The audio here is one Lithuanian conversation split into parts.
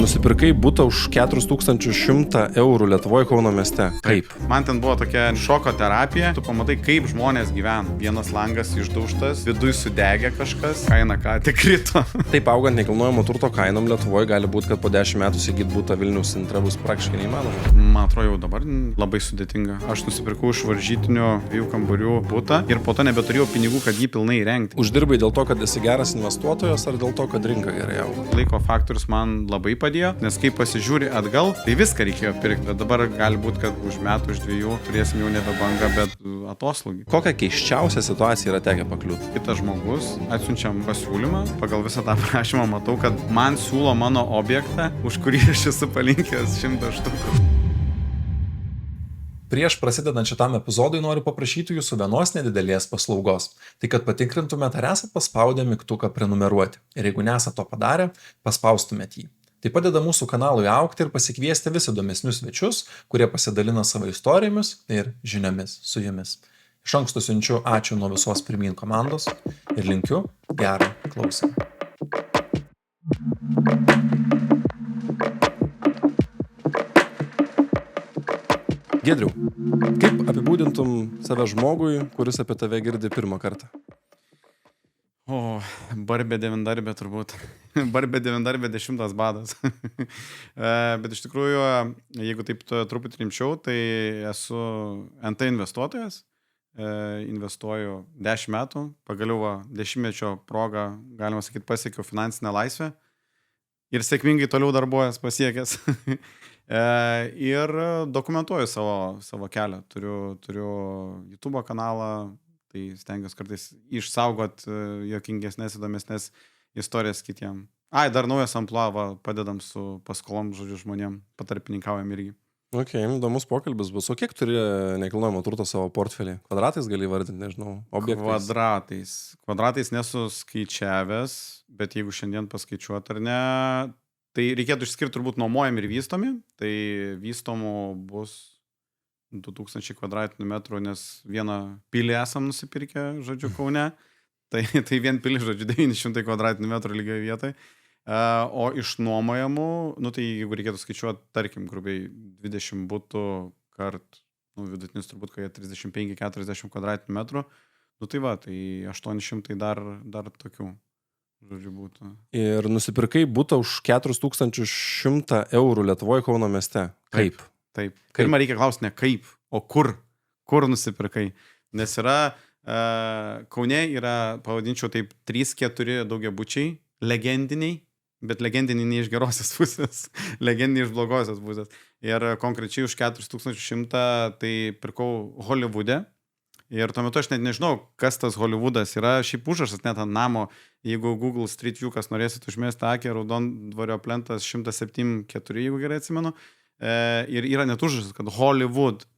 Nusipirkai butą už 4100 eurų Lietuvoje Kauno mieste. Kaip? Man ten buvo tokia šoko terapija. Tu pamatai, kaip žmonės gyvena. Vienas langas išdaužtas, viduj sudegė kažkas, kaina ką tik krito. Taip augant nekilnojamo turto kainom Lietuvoje gali būti, kad po 10 metų įsigyti butą Vilniaus centre bus praktiškai neįmanoma. Man atrodo, jau dabar labai sudėtinga. Aš nusipirkau iš varžytinių 2 kambarių butą ir po to nebeturėjau pinigų, kad jį pilnai įrengti. Uždirbai dėl to, kad esi geras investuotojas ar dėl to, kad rinka gerai auga? Laiko faktorius man labai padėjo, nes kai pasižiūri atgal, tai viską reikėjo pirkti, bet dabar gali būti, kad už metų, už 2 turėsim jau nebe bangą, bet atoslūgį. Kokią keisčiausią situaciją yra tekę pakliūti? Kitas žmogus atsiunčiam pasiūlymą, pagal visą tą prašymą matau, kad man siūlo mano objektą, už kurį aš esu palinkęs 100 štukų. Prieš prasidedant šitam epizodui noriu paprašyti jūsų vienos nedidelės paslaugos. Tai kad patikrintumėt, ar esat paspaudę mygtuką prenumeruoti. Ir jeigu nesat to padarę, paspaustumėt jį. Tai padeda mūsų kanalui augti ir pasikviesti vis įdomesnius svečius, kurie pasidalina savo istorijomis ir žiniomis su jumis. Iš anksto siunčiu ačiū nuo visos Pirmyn komandos ir linkiu gerą klausymą. Giedriau, kaip apibūdintum save žmogui, kuris apie tave girdi pirmą kartą? Barbė devindarbė turbūt. Barbė devindarbė 10 badas. Bet iš tikrųjų, jeigu taip truputį rimčiau, tai esu NT investuotojas. Investuoju 10 metų. Pagaliau 10-mečio progą, galima sakyti, pasiekiau finansinę laisvę. Ir sėkmingai toliau darbuojas pasiekęs. Ir dokumentuoju savo kelią. Turiu YouTube kanalą, tai stengiuosi kartais išsaugot juokingesnės, įdomesnės istorijas kitiem. Dar naujas amplua, padedam su paskolom, žodžiu, žmonėm, patarpininkaujam irgi. Ok, įdomus pokalbis bus. O kiek turi nekilnojamo turto savo portfelį? Kvadratais gali vardinti, nežinau, objektais? Kvadratais nesu skaičiavęs, bet jeigu šiandien paskaičiuot ar ne, tai reikėtų išskirti turbūt nuomojami ir vystomi. Tai vystomų bus 2000 kvadratinių metrų, nes vieną pilį esam nusipirkę, žodžiu, Kaune. Tai vien pilį, žodžiu, 900 kvadratinių metrų lygioje vietoje. O iš nuomojamų, tai jeigu reikėtų skaičiuoti, tarkim, grubiai 20 butų kart, vidutinis turbūt, kai 35-40 kvadratinių metrų, tai 800 dar tokių, žodžiu, būtų. Ir nusipirkai butą už 4100 eurų Lietuvoje Kauno mieste. Kaip? Taip. Pirmą reikia klausti ne kaip, o kur nusipirkai. Nes yra, Kaune yra, pavadinčiau taip, 3-4 daugiabučiai, legendiniai, bet legendiniai ne iš gerosios pusės, legendiniai iš blogosios pusės. Ir konkrečiai už 4100 tai pirkau Holivude. Ir tuo metu aš net nežinau, kas tas Hollywoodas yra. Šiaip užrašas net ant namo, jeigu Google Street View, kas norėsit užmesti akį, Raudondvario plentas 107-4, jeigu gerai atsimenu. Ir yra net užrašas, kad Hollywood.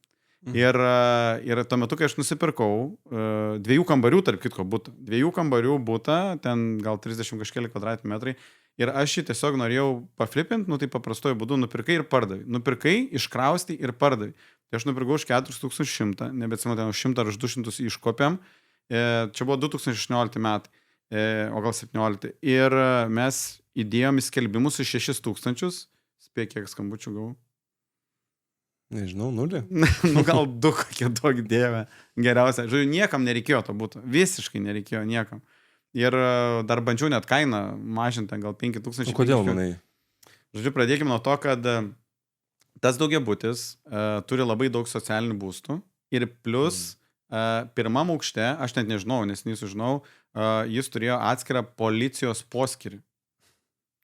Ir tuo metu, kai aš nusipirkau 2 kambarių, tarp kitko, butą. 2 kambarių butą, ten gal 30 kažkeli kvadratinių metrai. Ir aš jį tiesiog norėjau paflipinti, tai paprastuoju būdu nupirkai ir pardavai. Nupirkai, iškraustai ir pardavai. Tai aš nupirkau už 4100, nebeatsimenu, ten už 100 ar už 200 iškopiam. Čia buvo 2016 metai, o gal 17. Ir mes įdėjom į skelbimus už 6000. Spėk, kiek skambučių gavau. Nežinau, 0. Gal 2 kokie daug dėvė. Geriausia. Žodžiu, niekam nereikėjo to būtų. Visiškai nereikėjo niekam. Ir dar bandžiau net kainą mažinti, gal 5000. O kodėl, manai? Žodžiu, pradėkime nuo to, kad tas daugiabutis turi labai daug socialinių būstų. Ir plus pirmam aukšte, aš net nežinau, nes nesužinau, jis turėjo atskirą policijos poskyrį.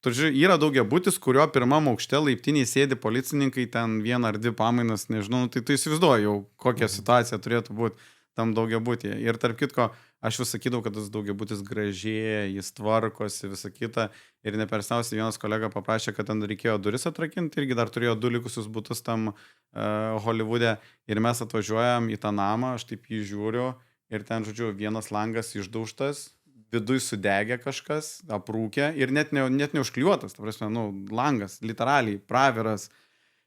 Turžiūrėjau, yra daugiabutis, kurio pirmam aukšte laiptiniai sėdi policininkai, ten 1 ar 2 pamainas, nežinau, tai tu įsivaizduoji jau, kokia situacija turėtų būti tam daugiabutyje. Ir tarp kitko, aš vis sakydavau, kad tas daugiabutis gražėja, jis tvarkosi, visą kitą. Ir nepersausiai vienas kolega paprašė, kad ten reikėjo duris atrakinti, irgi dar turėjo 2 likusius butus tam Holivude. Ir mes atvažiuojam į tą namą, aš taip jį žiūriu ir ten, žodžiu, vienas langas išdaužtas, viduj sudegė kažkas, aprūkė ir net neužklijuotas, ta prasme, langas, literaliai, praviras.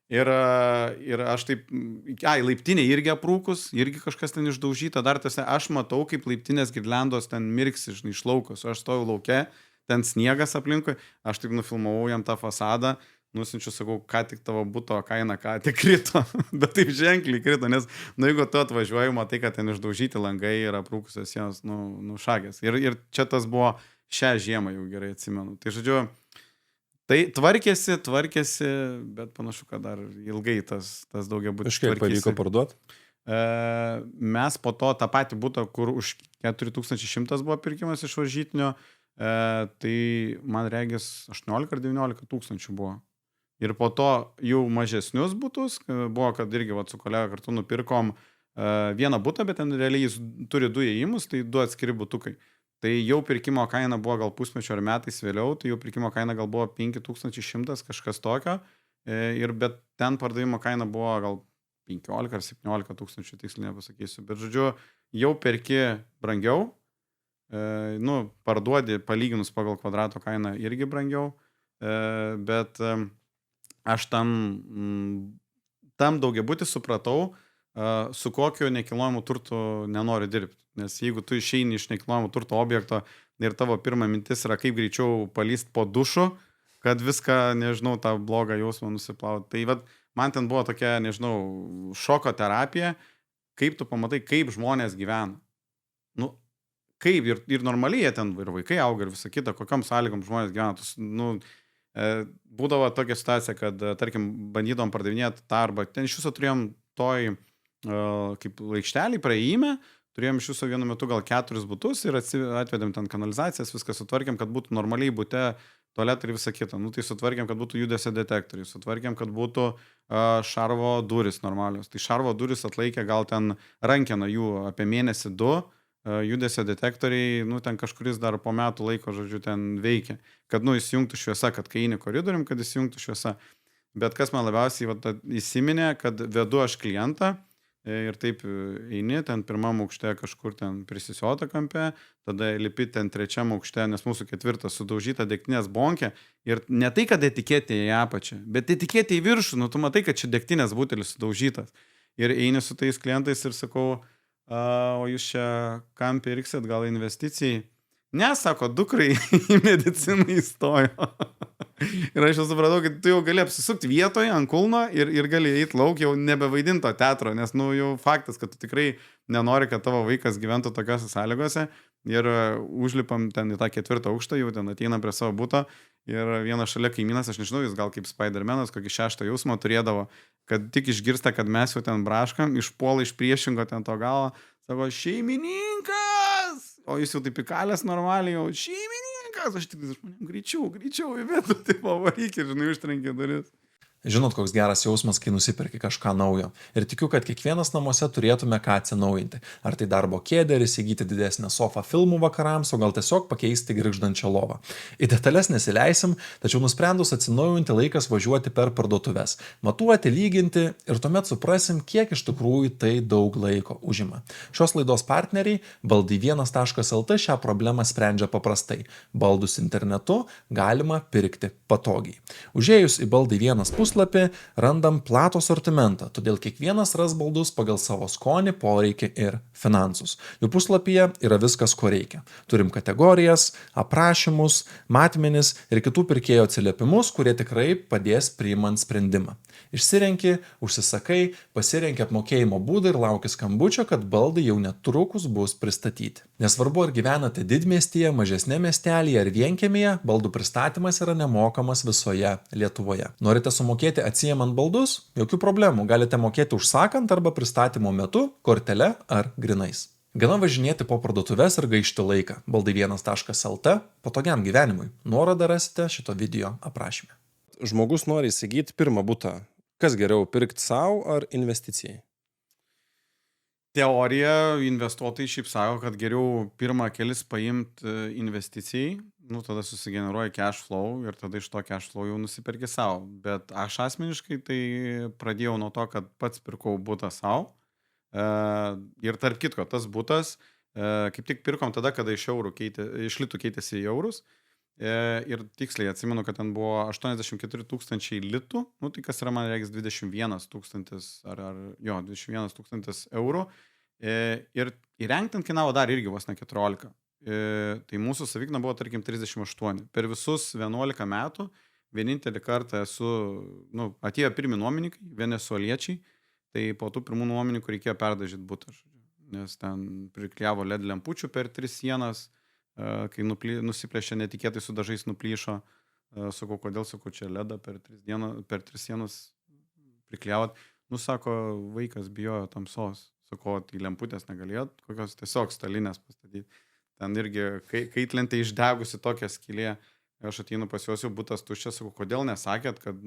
Ir aš taip, laiptinė irgi aprūkus, irgi kažkas ten išdaužyta, dar tiesa, aš matau, kaip laiptinės girliandos ten mirksi iš laukos, aš stoju lauke, ten sniegas aplinkui, aš taip nufilmavau jam tą fasadą, nusinčiu, sakau, ką tik tavo buto kaina, ką tik krito, bet taip ženkliai krito, nes, jeigu tu atvažiuoji, matai, kad ten išdaužyti langai ir aprūkusios sienos, šagės. Ir čia tas buvo šią žiemą, jau gerai atsimenu. Tai žodžiu, tai tvarkėsi, bet panašu, kad dar ilgai tas daugiabutis Kažkaip pavyko parduoti? Mes po to tą patį butą, kur už 4100 buvo pirkimas iš varžytinio, tai man regis 18 ar 19 tūkstančių buvo. Ir po to jau mažesnius butus, buvo, kad irgi su kolega kartu nupirkom vieną butą, bet ten realiai jis turi 2 įėjimus, tai 2 atskiri butukai. Tai jau pirkimo kaina buvo gal pusmečio ar metais vėliau, tai jau pirkimo kaina gal buvo 5100, kažkas tokio, bet ten pardavimo kaina buvo gal 15 ar 17 tūkstančių, tiksliai nepasakysiu. Bet žodžiu, jau perki brangiau, parduodi palyginus pagal kvadrato kainą irgi brangiau, bet aš tam daugiabutį supratau, su kokiu nekilnojamu turtu nenori dirbti. Nes jeigu tu išeini iš nekilnojamo turto objekto ir tavo pirma mintis yra kaip greičiau palyst po dušu, kad viską, nežinau, tą blogą jausmą nusiplauti. Tai vat, man ten buvo tokia, nežinau, šoko terapija, kaip tu pamatai, kaip žmonės gyvena. Kaip ir normaliai jie ten, ir vaikai auga ir visą kitą, kokiam sąlygom žmonės gyvena. Būdavo tokia situacija, kad, tarkim, bandydom pardavinėti tą arba ten iš viso turėjom toj kaip laikštelį praėjime, turėjom iš viso vienu metu gal 4 butus ir atvedėm ten kanalizacijas, viską sutvarkėm, kad būtų normaliai bute tualetai ir visą kitą. Tai sutvarkėm, kad būtų judesio detektoriai, sutvarkėm, kad būtų šarvo duris normalios. Tai šarvo duris atlaikė gal ten rankeną jų apie mėnesį 2, judesio detektoriai, ten kažkuris dar po metų laiko, žodžiu, ten veikia, kad, įsijungtų šviesa, kad kai eini koridorium, kad įsijungtų šviesa. Bet kas man labiausiai įsiminė, kad vedu aš klientą ir taip eini, ten pirmam aukšte kažkur ten prisisiota kampe, tada lipi ten trečiam aukšte, nes mūsų 4 sudaužyta degtinės bonkė ir ne tai, kad etiketė į apačią, bet etiketė į viršų, tu matai, kad čia degtinės butelis sudaužytas. Ir eini su tais klientais ir sakau, o jūs čia kam pirksit, gal investicijai? Ne, sako, dukrai į mediciną įstojo. Ir aš jau supratau, kad tu jau gali apsisukti vietoje ant kulno ir gali eiti lauk, jau nebevaidinto teatro, nes jau faktas, kad tu tikrai nenori, kad tavo vaikas gyventų tokiose sąlygose. Ir užlipam ten į tą 4 aukštą, jau ten ateinam prie savo buto ir vienas šalia kaimynas, aš nežinau, jis gal kaip Spider-Manas, kokį 6 jausmą turėdavo, kad tik išgirsta, kad mes jau ten braškam, išpuola iš priešingo ten to galo, sako, šeimininkas! O jis jau taip įkalęs normaliai, jau šeimininkas, aš tik žmonėm greičiau į vietų, taip pavaryk ir, užtrenkė duris. Žinot, koks geras jausmas, kai nusipirki kažką naujo. Ir tikiu, kad kiekvienas namuose turėtume ką atsinaujinti. Ar tai darbo kėdę, ar įsigyti didesnę sofą filmų vakarams, o gal tiesiog pakeisti grįždančią lovą. Į detalės nesileisim, tačiau nusprendus atsinaujinti laikas važiuoti per parduotuves. Matuoti, lyginti ir tuomet suprasim, kiek iš tikrųjų tai daug laiko užima. Šios laidos partneriai baldai1.lt šią problemą sprendžia paprastai. Baldus internetu galima pirkti patogiai. Užėjus į baldai1 puslapį randam platų asortimentą, todėl kiekvienas ras baldus pagal savo skonį, poreikį ir finansus. Jų puslapyje yra viskas, ko reikia. Turim kategorijas, aprašymus, matmenis ir kitų pirkėjų atsiliepimus, kurie tikrai padės priimant sprendimą. Išsirenki, užsisakai, pasirenki apmokėjimo būdą ir lauki skambučio, kad baldai jau netrukus bus pristatyti. Nesvarbu, ar gyvenate didmiestyje, mažesnė miestelėje ar vienkiemėje, baldų pristatymas yra nemokamas visoje Lietuvoje. Norite sumokėti atsiimant baldus? Jokių problemų, galite mokėti užsakant arba pristatymo metu, kortele ar grinais. Gana važinėti po parduotuves ir gaišti laiką. Baldai1.lt patogiam gyvenimui. Nuorodą rasite šito video aprašyme. Žmogus nori įsigyti pirmą butą. Kas geriau, pirkti savo ar investicijai? Teorija, investuotojai šiaip sako, kad geriau pirmą kelis paimti investicijai, tada susigeneruoja cash flow ir tada iš to cash flow jau nusipirki savo. Bet aš asmeniškai tai pradėjau nuo to, kad pats pirkau butą savo. Ir tarp kitko, tas butas kaip tik pirkom tada, kada iš litų keitėsi į eurus. Ir tiksliai atsimenu, kad ten buvo 84 000 litų, tai kas yra, man reiks, 21 000 21 000 eurų. Ir įrengti ant kainavo dar irgi vos ne 14. Tai mūsų savikna buvo, tarkim, 38. Per visus 11 metų vienintelį kartą atėjo pirmi nuomininkai, venesueliečiai, tai po tų pirmų nuomininkų reikėjo perdažyti butą, nes ten priklijavo LED lempučių per 3 sienas, kai nusiplėšė netikėtai su dažais nuplyšo, sakau, kodėl, sakau, čia LED per 3 sienas priklijavot, sako, vaikas bijojo tamsos, sakau, tai lemputės negalėjot, kokios tiesiog stalinės pastatyti, ten irgi kaitlentė išdegusi tokia skylė. Aš ateinu pas juos, jau butas tuščias, sakau, kodėl nesakėt, kad,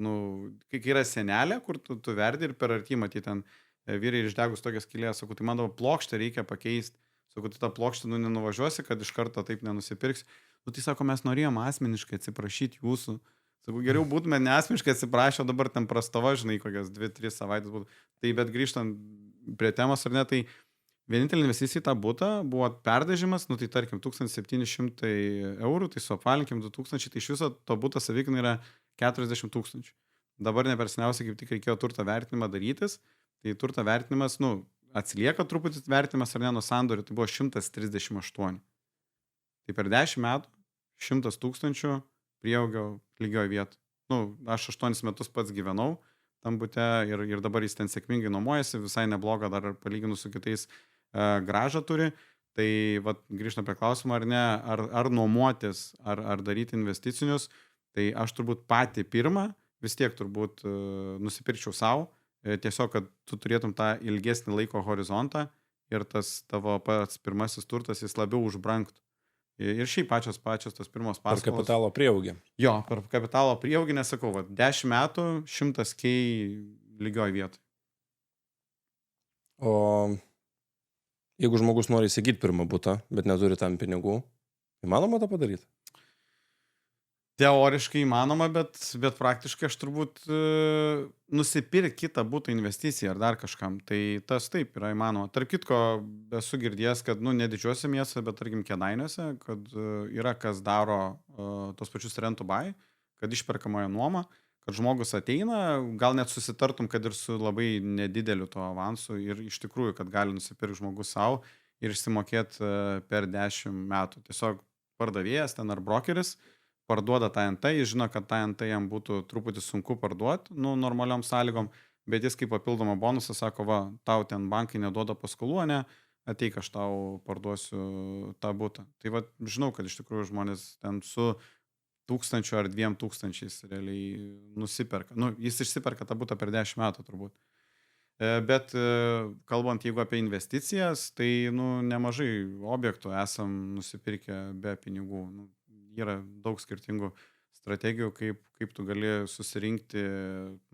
kai yra senelė, kur tu verdi ir per arti matyti ten vyrai išdegus tokią skylę, sakau, tai man dabar plokštę reikia pakeisti, sakau, tai tą plokštę nenuvažiuosi, kad iš karto taip nenusipirksi. Tai sako, mes norėjom asmeniškai atsiprašyti jūsų. Sakau, geriau būtume neasmeniškai atsiprašę, dabar ten prastova, žinai, kokias 2-3 savaitės būtų. Tai bet grįžtant prie temos ar ne, tai vienintelė investicija į tą butą buvo perdažimas, tai tarkim 1700 eurų, tai suapvalinkim 2000, tai iš viso to buto savikaina yra 40 000. Dabar neperseniausiai kaip tik reikėjo turto vertinimą darytis, tai turto vertinimas, atsilieka truputį vertinimas ar ne nuo sandorių, tai buvo 138. Tai per 10 metų 100 000 prieaugio lygioje vietoje. Aš 8 metus pats gyvenau tam bute ir dabar jis ten sėkmingai nuomojasi, visai nebloga dar palyginus su kitais gražą turi. Tai grįžtant prie klausimo, ar ne, ar nuomotis, ar daryti investicinius, tai aš turbūt patį pirmą vis tiek turbūt nusipirkčiau savo, tiesiog, kad tu turėtum tą ilgesnį laiko horizontą ir tas tavo pats pirmasis turtas jis labiau užbranktų. Ir šiaip pačios tos pirmos paskolos. Per kapitalo prieaugį. Jo, per kapitalo prieaugį, nesakau, 10 metų 100K lygioj vietoj. O jeigu žmogus nori įsigyti pirmą butą, bet neturi tam pinigų, įmanoma tą padaryti? Teoriškai įmanoma, bet praktiškai aš turbūt nusipirkti kitą butą investiciją ar dar kažkam, tai tas taip yra įmanoma. Tarp kitko, esu girdėjęs, kad ne didžiuose miestuose, bet tarkim Kėdainiuose, kad yra kas daro tos pačius rent to buy, kad išperkamoje nuoma, kad žmogus ateina, gal net susitartum, kad ir su labai nedideliu to avansu ir iš tikrųjų, kad gali nusipirkti žmogus savo ir išsimokėti per 10 metų. Tiesiog pardavėjas ten ar brokeris parduoda tą NT, jis žino, kad tą NT jam būtų truputį sunku parduoti, normaliom sąlygom, bet jis kaip papildomą bonusą sako, tau ten bankai neduoda paskolų, ne, ateik aš tau parduosiu tą butą. Tai žinau, kad iš tikrųjų žmonės ten su 1000 ar 2000 realiai nusiperka. Jis išsiperka tą butą per 10 metų turbūt. Bet kalbant, jeigu apie investicijas, tai nemažai objektų esam nusipirkę be pinigų. Yra daug skirtingų strategijų, kaip tu gali susirinkti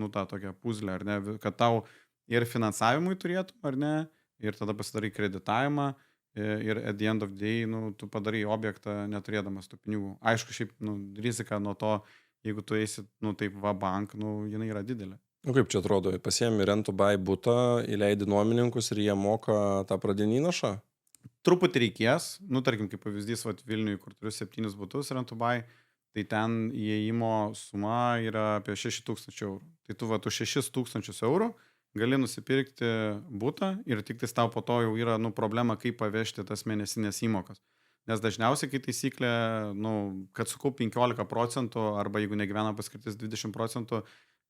tą tokią puzlę, ar ne, kad tau ir finansavimui turėtum, ar ne, ir tada pasidarai kreditavimą ir at the end of the day, tu padarai objektą neturėdamas tų pinigų. Aišku, šiaip rizika nuo to, jeigu tu eisi, taip bank, jinai yra didelė. Kaip čia atrodo, pasiemi rent to buy butą, įleidi nuomininkus ir jie moka tą pradinį įnašą? Truputį reikės, tarkim, kaip pavyzdys, Vilniuje, kur turiu 7 butus rent to buy, tai ten įėjimo suma yra apie 6000 eurų. Tai tu tu 6000 eurų gali nusipirkti butą ir tik tau po to jau yra problema, kaip pavežti tas mėnesinės įmokas. Nes dažniausiai, kai taisyklė, kad sukaup 15% arba jeigu negyvena paskirtis 20%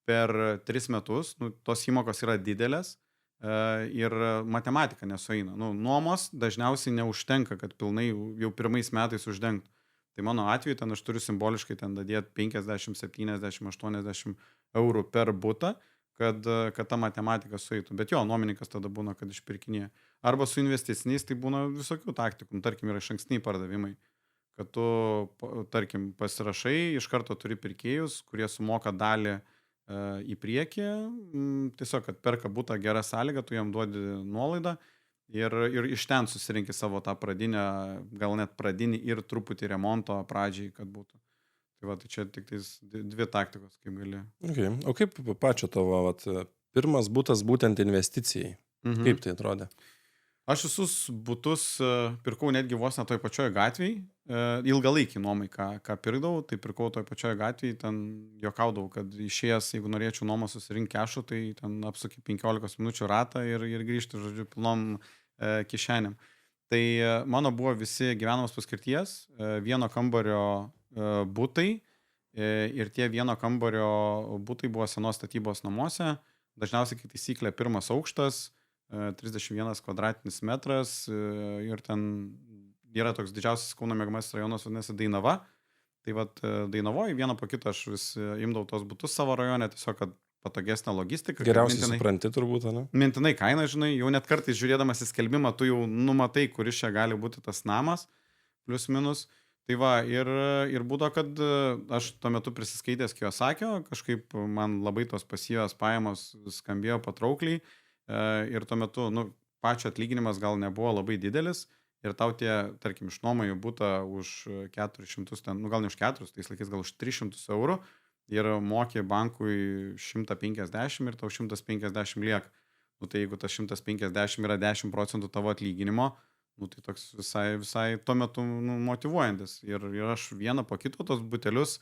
per 3 metus, tos įmokos yra didelės. Ir matematika nesueina. Nuomos dažniausiai neužtenka, kad pilnai jau pirmais metais uždengtų. Tai mano atveju ten aš turiu simboliškai ten dadėti 50, 70, 80 eurų per butą, kad ta matematika sueitų. Bet jo, nuomininkas tada būna, kad išpirkinėja. Arba su investiciniais tai būna visokių taktikų. Tarkim, yra išankstiniai pardavimai. Kad tu, tarkim, pasirašai, iš karto turi pirkėjus, kurie sumoka dalį į priekį, tiesiog, kad perka butą gerą sąlygą, tu jam duodi nuolaidą ir iš ten susirinkti savo tą pradinę, gal net pradinį ir truputį remonto pradžiai, kad būtų. Tai čia tik tais 2 taktikos, kaip gali. Okay. O kaip pačio tavo pirmas butas būtent investicijai? Kaip tai atrodė? Aš visus butus pirkau netgi vos ne toj pačioj gatvėj, ilgalaikį nuomai, ką pirkdavau, tai pirkau toj pačioj gatvėj, ten juokaudavau, kad išėjęs, jeigu norėčiau nuomą susirinkti kešų, tai ten apsuki 15 minučių ratą ir grįžti, žodžiu, pilnom kišenėm. Tai mano buvo visi gyvenamos paskirties, vieno kambario butai ir tie vieno kambario butai buvo senos statybos namuose, dažniausiai kaip taisyklė pirmas aukštas, 31 kvadratinis metras ir ten yra toks didžiausias Kauno miegamasis rajonas, vadinasi Dainava. Tai vat Dainavoje vieną po kito aš vis imdavau tos butus savo rajone, tiesiog kad patogesnė logistika. Geriausiai supranti turbūt, ne? Mintinai kaina, žinai, jau net kartais žiūrėdamas į skelbimą, tu jau numatai, kuris čia gali būti tas namas, plius minus. Tai va, ir būdo, kad aš tuo metu prisiskaitęs Kiyosakio, kažkaip man labai tos pasyvios pajamos skambėjo patraukliai ir tuo metu, pačio atlyginimas gal nebuvo labai didelis ir tau tie, tarkim, išnuomoju butą už 400, ten, gal ne už 400, tais laikais gal už 300 eurų ir mokė bankui 150 ir tau 150 lieka. Tai jeigu tas 150 yra 10% tavo atlyginimo, tai toks visai tuo metu motyvuojantis. Ir aš vieną po kito tos butelius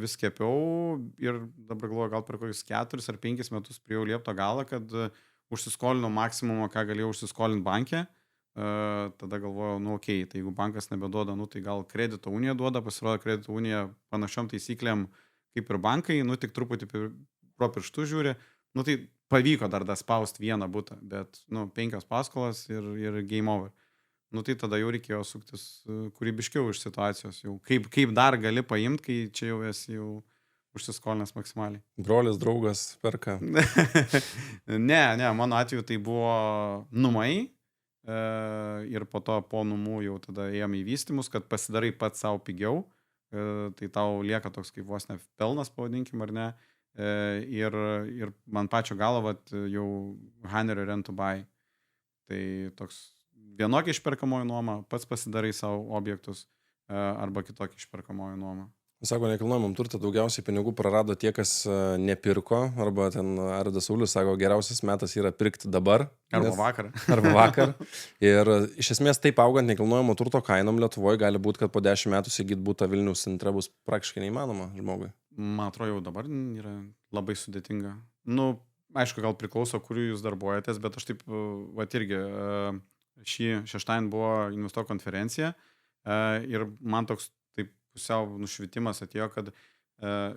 vis kepiau ir dabar galvoju, gal per kokius 4 ar 5 metus priejau liepto galą, kad užsiskolinau maksimumą, ką galėjau užsiskolinti banke. Tada galvojau, okei, tai jeigu bankas nebeduoda, tai gal kredito unija duoda, pasirodo kredito unija panašiom taisyklėm kaip ir bankai, tik truputį pro pirštų žiūri. Tai pavyko dar spausti vieną butą, bet 5 paskolas ir game over. Tai tada jau reikėjo suktis kūrybiškiau iš situacijos. Jau kaip dar gali paimti, kai čia jau esi jau užsiskolinęs maksimaliai. Brolis, draugas, perka. Ne, mano atveju tai buvo numai ir po to po numų jau tada ėjome į vystymus, kad pasidarai pats savo pigiau. Tai tau lieka toks kaip vos ne pelnas, pavadinkim, ar ne. Ir man pačio galva jau Hanerio rent to buy. Tai toks vienokį išperkamoji nuoma, pats pasidarai savo objektus arba kitokį išperkamoji nuoma. Sako, nekilnojamam turtą daugiausiai pinigų prarado tie, kas nepirko, arba ten Arvydas Saulius sako, geriausias metas yra pirkti dabar. Arba vakar. Arba vakar. Ir iš esmės taip augant nekilnojamo turto kainom Lietuvoje gali būti, kad po 10 metų įsigyti butą Vilniaus centre bus praktiškai neįmanoma žmogui. Man atrodo, jau dabar yra labai sudėtinga. Aišku, gal priklauso, kur jūs darbuojatės, bet aš taip, irgi šį šeštadienį buvo investuo konferencija ir man toks pusiau nušvitimas atėjo, kad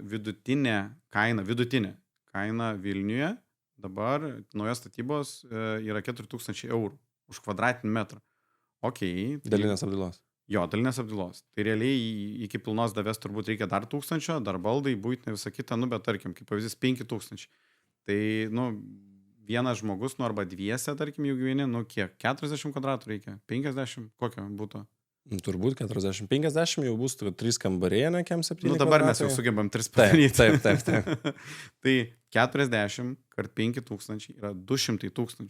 vidutinė kaina Vilniuje dabar naujos statybos yra 4000 eurų už kvadratinį metrą. Okay, Dalinės apdailos. Jo, dalinės apdailos. Tai realiai iki pilnos davės turbūt reikia dar 1000, dar baldai, būtinė visą kitą, bet tarkim, kaip pavyzdys 5000. Tai, vienas žmogus, arba dviese, tarkim, jau gyveni, kiek? 40 kvadratų reikia? 50? Kokio būtų? Turbūt 40-50 jau bus 3 kambariai, ne kem 7 kvadratai. Dabar mes jau sugebam 3 padaryti. Taip. Tai 40 kart 5000 yra 200 000.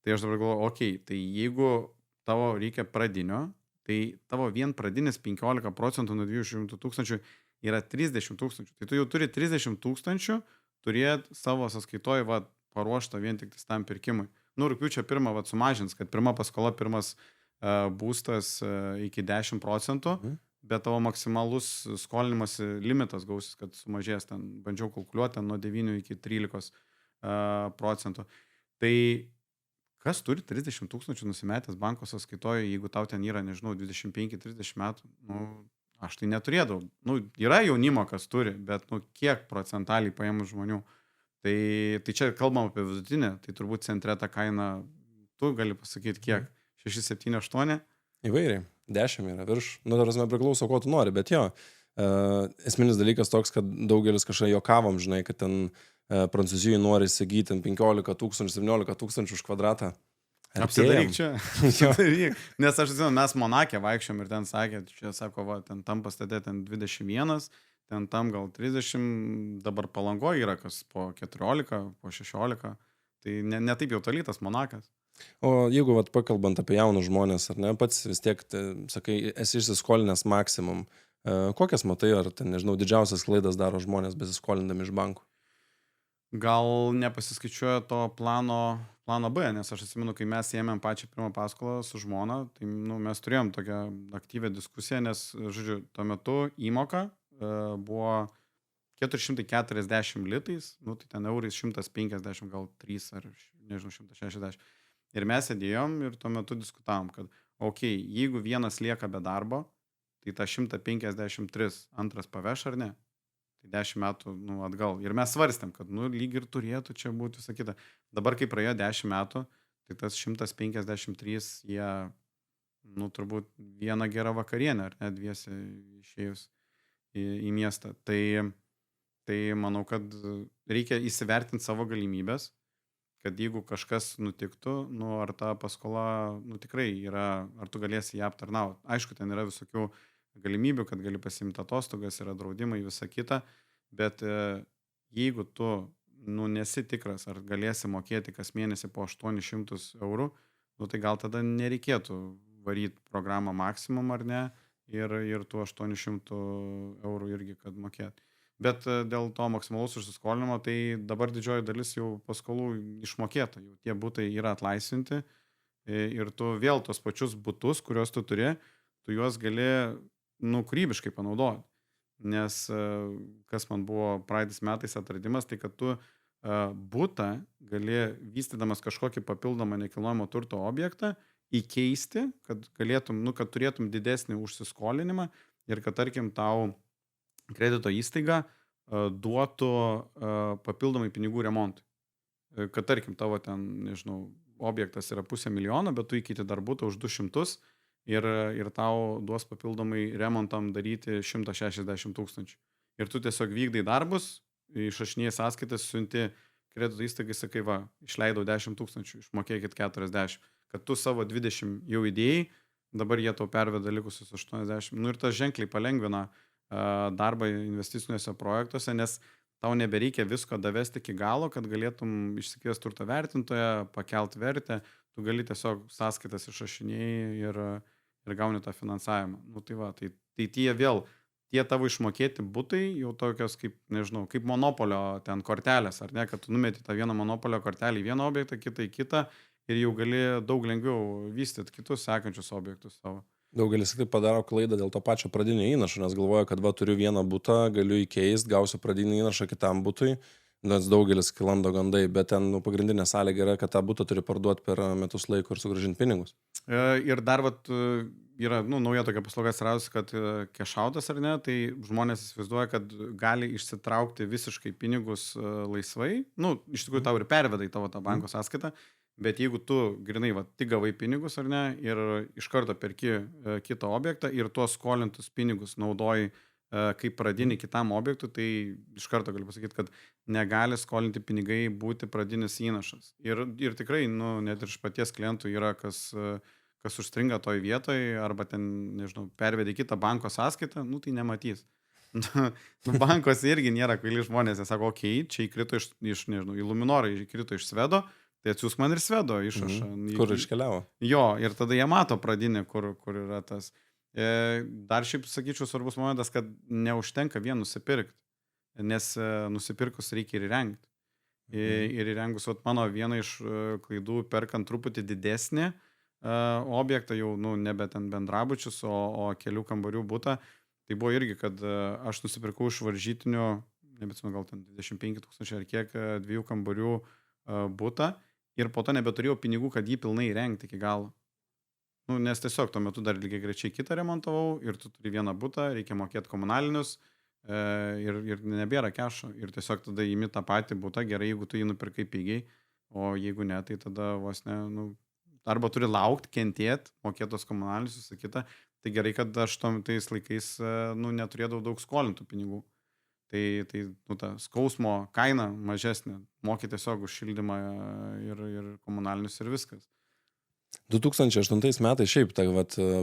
Tai aš dabar galvoju, tai jeigu tavo reikia pradinio, tai tavo vien pradinis 15% nuo 200 000 yra 30 000. Tai tu jau turi 30 000 turėti savo sąskaitoje paruoštą vien tik tam pirkimui. Rugpjūčio 1 sumažins, kad pirma paskola, pirmas būstas iki 10%, bet tavo maksimalus skolinimas limitas gausis, kad sumažės ten, bandžiau kalkuliuoti, nuo 9 iki 13%. Tai kas turi 30 000 nusimetęs banko sąskaitoje, jeigu tau ten yra, nežinau, 25-30 metų, aš tai neturėdavau. Yra jaunimo, kas turi, bet kiek procentaliai paėmus žmonių. Tai čia kalbam apie vidutinę, tai turbūt centre ta kaina, tu gali pasakyti kiek? 6, 7, 8? Įvairiai. 10 yra virš. Tarsi priklauso, ko tu nori, bet jo. Esminis dalykas toks, kad daugelis kažką juokavom, žinai, kad ten Prancūzijoje nori įsigyti 15 000, 17 000 už kvadratą. Apsidaryk čia. Nes aš žinau, mes Monake vaikščiom ir ten sakė, čia sako, ten tam pastate ten 21, ten tam gal 30, dabar Palangoje yra kas po 14, po 16. Tai ne taip jau toli tas Monakas. O jeigu pakalbant apie jaunus žmonės, ar ne, pats vis tiek, sakai, esi išsiskolinęs maksimum, kokias matai, ar ten, nežinau, didžiausias klaidas daro žmonės besiskolindami iš bankų? Gal nepasiskaičiuoja to plano B, nes aš atsimenu, kai mes ėmėm pačią pirmą paskolą su žmona, tai mes turėjom tokią aktyvią diskusiją, nes, žodžiu, tuo metu įmoka buvo 440 litais, tai ten eurais 150, gal 3 ar, nežinau, 160. Ir mes sėdėjom ir tuo metu diskutavom, kad, jeigu vienas lieka be darbo, tai tą 153 antras paveš ar ne? kai 10 metų atgal. Ir mes svarstėm, kad lyg ir turėtų čia būti visą kitą. Dabar, kai praėjo 10 metų, tai tas 153 jie, turbūt vieną gerą vakarienę, ar net dviese išėjus į miestą. Tai manau, kad reikia įsivertinti savo galimybės, kad jeigu kažkas nutiktų, ar ta paskola, tikrai yra, ar tu galėsi ją aptarnauti. Aišku, ten yra visokių galimybių, kad gali pasimti atostogas, yra draudimai, visa kita, bet jeigu tu, nesi tikras, ar galėsi mokėti kas mėnesį po 800 eurų, tai gal tada nereikėtų varyti programą maksimum, ar ne, ir tų 800 eurų irgi, kad mokėti. Bet dėl to maksimalaus užsiskolinimo, tai dabar didžioji dalis jau paskolų išmokėta, jau tie butai yra atlaisvinti ir tu vėl tos pačius butus, kuriuos tu turi, tu juos gali, kūrybiškai panaudoti. Nes kas man buvo praeitais metais atradimas, tai kad tu butą gali, vystydamas kažkokį papildomą nekilnojamo turto objektą, įkeisti, kad galėtum, kad turėtum didesnį užsiskolinimą ir kad, tarkim, tau kredito įstaiga duotų papildomai pinigų remontui. Kad, tarkim, tavo ten, nežinau, objektas yra 500 000, bet tu įkeiti dar butą už 200 ir tau duos papildomai remontam daryti 160 000. Ir tu tiesiog vykdai darbus, išrašinėjai sąskaitas, siunti kredito įstaigai, sakai, va, išleidau 10 000, išmokėkit 40. Kad tu savo 20 jau įdėjai, dabar jie tau perveda likusius 80. Ir tas ženkliai palengvina darbą investiciniuose projektuose, nes tau nebereikia visko davesti iki galo, kad galėtum išsikviesti turto vertintoją, pakelt vertę, tu gali tiesiog sąskaitas išrašinėjai ir gauni tą finansavimą. Tai tie tavo išmokėti butai jau tokios kaip, nežinau, kaip monopolio ten kortelės, ar ne, kad tu numeti tą vieną monopolio kortelį į vieną objektą, kitą į kitą ir jau gali daug lengviau vystyti kitus sekančius objektus savo. Daugelis taip padaro klaidą dėl to pačio pradinio įnašo, nes galvoja, kad turiu vieną butą, galiu įkeisti, gausiu pradinį įnašą kitam butui, nes daugelis klando gandai, bet ten pagrindinė sąlyga yra, kad tą butą turi parduoti per metus laiko ir sugrąžinti pinigus. Ir dar yra nauja tokia paslauga atsiradusi, kad kešautas ar ne, tai žmonės įsivaizduoja, kad gali išsitraukti visiškai pinigus laisvai, iš tikrųjų tau ir perveda į tavo tą banko sąskaitą. Bet jeigu tu grinai tik gavai pinigus ar ne ir iš karto perki kitą objektą ir tuos skolintus pinigus naudoji kaip pradinį kitam objektui, tai iš karto galiu pasakyti, kad negali skolinti pinigai būti pradinis įnašas. Ir tikrai, net ir iš paties klientų yra, kas užstringa toj vietoj arba ten, nežinau, pervedė kitą banko sąskaitą, tai nematys. Bankose irgi nėra kvaili žmonės, jie sako, okei, čia įkrito iš nežinau, į Luminorą įkrito iš Svedo, tai atsiūs man ir Svedo išrašą. Kur iškeliavo? Jo, ir tada jie mato pradinį, kur yra tas. Dar šiaip sakyčiau svarbus momentas, kad neužtenka vien nusipirkti, nes nusipirkus reikia ir įrengti. Ir įrengus, mano viena iš klaidų perkant truputį didesnį objektą, jau nebe ten bendrabučius, o kelių kambarių butą, tai buvo irgi, kad aš nusipirkau iš varžytinių, nebetsimenu, gal ten 25 000 ar kiek, 2 kambarių butą. Ir po to nebeturėjau pinigų, kad jį pilnai įrengti iki galo. Nes tiesiog tuo metu dar lygiai grečiai kitą remontavau ir tu turi vieną butą, reikia mokėti komunalinius ir nebėra kešo. Ir tiesiog tada įimi tą patį butą, gerai, jeigu tu jį nupirkai pigiai, o jeigu ne, tai tada vos ne, arba turi laukti, kentėti, mokėtos komunalinius, visą kitą. Tai gerai, kad aš tais laikais neturėdavau daug skolintų pinigų. Tai ta skausmo kaina mažesnė, moki tiesiog už šildymą ir komunalinius ir viskas. 2008 metais šiaip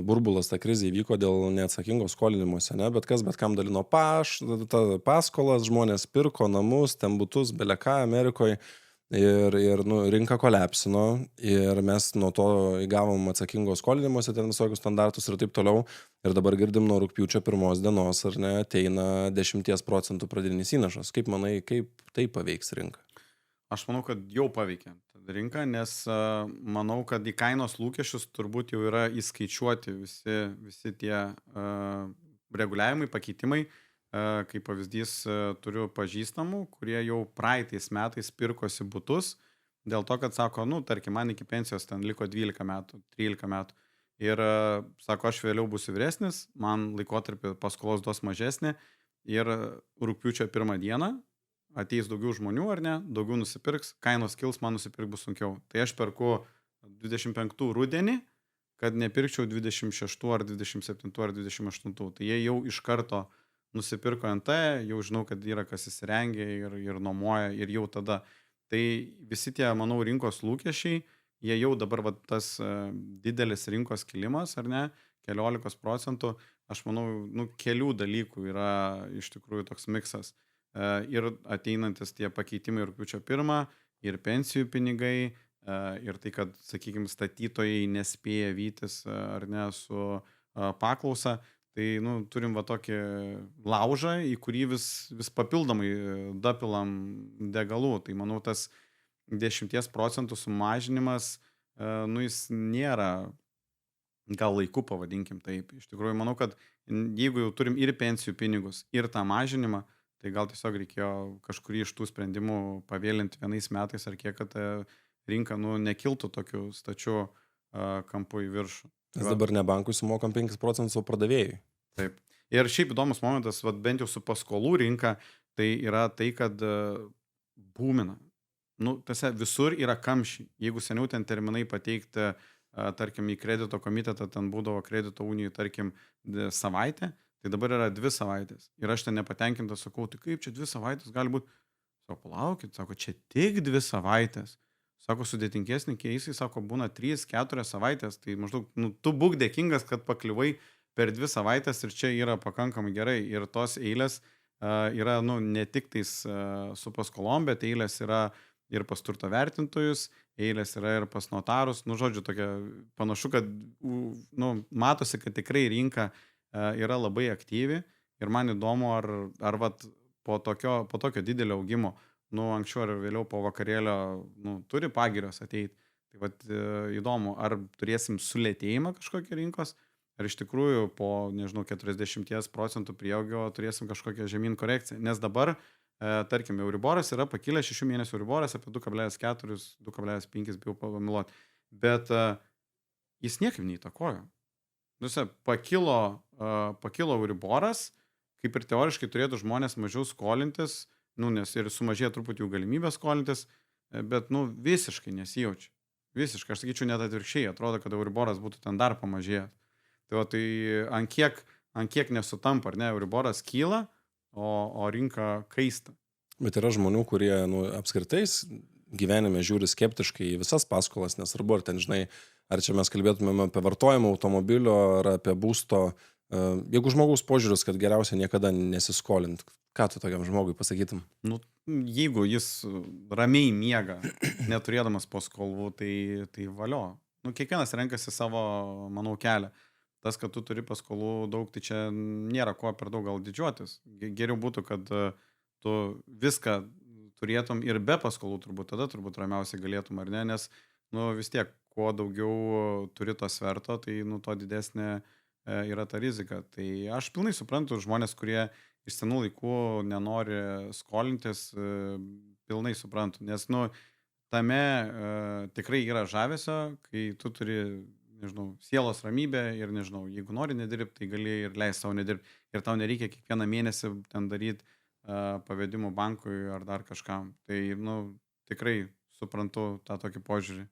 burbulas, ta krizė įvyko dėl neatsakingo skolinimuose, ne? Bet kam dalino paskolas, žmonės pirko namus, ten butus, beleką Amerikoje ir rinka kolapsino ir mes nuo to įgavom atsakingo skolinimuose, ten visokius standartus ir taip toliau. Ir dabar girdim nuo rugpjūčio 1 dienos, ar ne, ateina 10% pradinis įnašas. Kaip manai, kaip tai paveiks rinką? Aš manau, kad jau paveikė rinką, nes manau, kad į kainos lūkesčius turbūt jau yra įskaičiuoti visi tie reguliavimai, pakeitimai. Kaip pavyzdys, turiu pažįstamų, kurie jau praeitais metais pirkosi butus, dėl to, kad sako, tarkim, man iki pensijos ten liko 12 metų, 13 metų. Ir sako, aš vėliau būsiu vyresnis, man laikotarpį paskolos duos mažesnė ir rugpjūčio 1 dieną ateis daugiau žmonių, ar ne, daugiau nusipirks, kainos kils, man nusipirk bus sunkiau. Tai aš perku 25 rudenį, kad nepirkčiau 26 ar 27 ar 28. Tai jie jau iš karto nusipirko NT, jau žinau, kad yra kas įsirengia ir nuomoja ir jau tada. Tai visi tie, manau, rinkos lūkesčiai, jie jau dabar tas didelis rinkos kilimas, ar ne, 14%, aš manau, kelių dalykų yra iš tikrųjų toks miksas. Ir ateinantis tie pakeitimai rugpjūčio 1, ir pensijų pinigai, ir tai, kad, sakykime, statytojai nespėja vytis ar ne su paklausa, tai turim va tokį laužą, į kurį vis papildomai dapilam degalų. Tai manau, tas 10% sumažinimas, jis nėra gal laiku, pavadinkim taip. Iš tikrųjų, manau, kad jeigu jau turim ir pensijų pinigus, ir tą mažinimą, tai gal tiesiog reikėjo kažkurį iš tų sprendimų pavėlinti vienais metais, ar kiek, kad rinka nekiltų tokiu stačiu kampu į viršų. Nes dabar ne bankui sumokam 5%, o pardavėjui. Taip. Ir šiaip įdomus momentas, bent jau su paskolų rinka, tai yra tai, kad būmina. Tose visur yra kamščiai. Jeigu seniau ten terminai pateikti, tarkim, į kredito komitetą, ten būdavo kredito unijų, tarkim, savaitę, tai dabar yra 2 savaitės. Ir aš ten nepatenkintas sakau, tai kaip čia 2 savaitės gali būti? Sako, palaukit, sako, čia tik 2 savaitės. Sako, sudėtingesni keisai, sako, būna 3-4 savaitės. Tai maždaug, tu būk dėkingas, kad pakliuvai per 2 savaitės ir čia yra pakankamai gerai. Ir tos eilės yra, ne tik tais su paskolom, bet eilės yra ir pas turto vertintojus, eilės yra ir pas notarus. Žodžiu, tokia panašu, kad matosi, kad tikrai rinka yra labai aktyvi ir man įdomu, ar vat, po tokio didelio augimo, anksčiau ar vėliau po vakarėlio turi pagirios ateiti. Tai vat įdomu, ar turėsim sulėtėjimą kažkokį rinkos, ar iš tikrųjų po, 40% prieaugio turėsim kažkokią žemyn korekciją. Nes dabar, tarkim, Euriboras yra pakilęs 6 mėnesių Euriboras apie 2,4, 2,5 bijau pamiluoti, bet jis niekaip neįtakojo. Pakilo Euriboras, kaip ir teoriškai turėtų žmonės mažiau skolintis, nes ir sumažėjo truputį jų galimybę skolintis, bet visiškai nesijaučia. Visiškai, aš sakyčiau, net atvirkščiai, atrodo, kad Euriboras būtų ten dar pamažėjęs. Tai ant kiek nesutampa, ar ne, Euriboras kyla, o rinka kaista. Bet yra žmonių, kurie apskritai gyvenime žiūri skeptiškai į visas paskolas, nesvarbu, ar ten, ar čia mes kalbėtumėm apie vartojimą automobilio, ar apie būsto. Jeigu žmogaus požiūris, kad geriausia niekada nesiskolint, ką tu tokiam žmogui pasakytum? Jeigu jis ramiai miega, neturėdamas paskolų, tai valio. Kiekvienas renkasi savo, manau, kelią. Tas, kad tu turi paskolų daug, tai čia nėra ko per daug gal didžiuotis. Geriau būtų, kad tu viską turėtum ir be paskolų turbūt, tada turbūt ramiausiai galėtum, ar ne, nes vis tiek, kuo daugiau turi to sverto, tai to didesnė yra ta rizika. Tai aš pilnai suprantu žmonės, kurie iš senų laikų nenori skolintis, pilnai suprantu, nes tame tikrai yra žavesio, kai tu turi, sielos ramybę ir, jeigu nori nedirbti, tai gali ir leisti savo nedirbti. Ir tau nereikia kiekvieną mėnesį ten daryti pavedimų bankui ar dar kažkam. Tai, tikrai suprantu tą tokį požiūrį.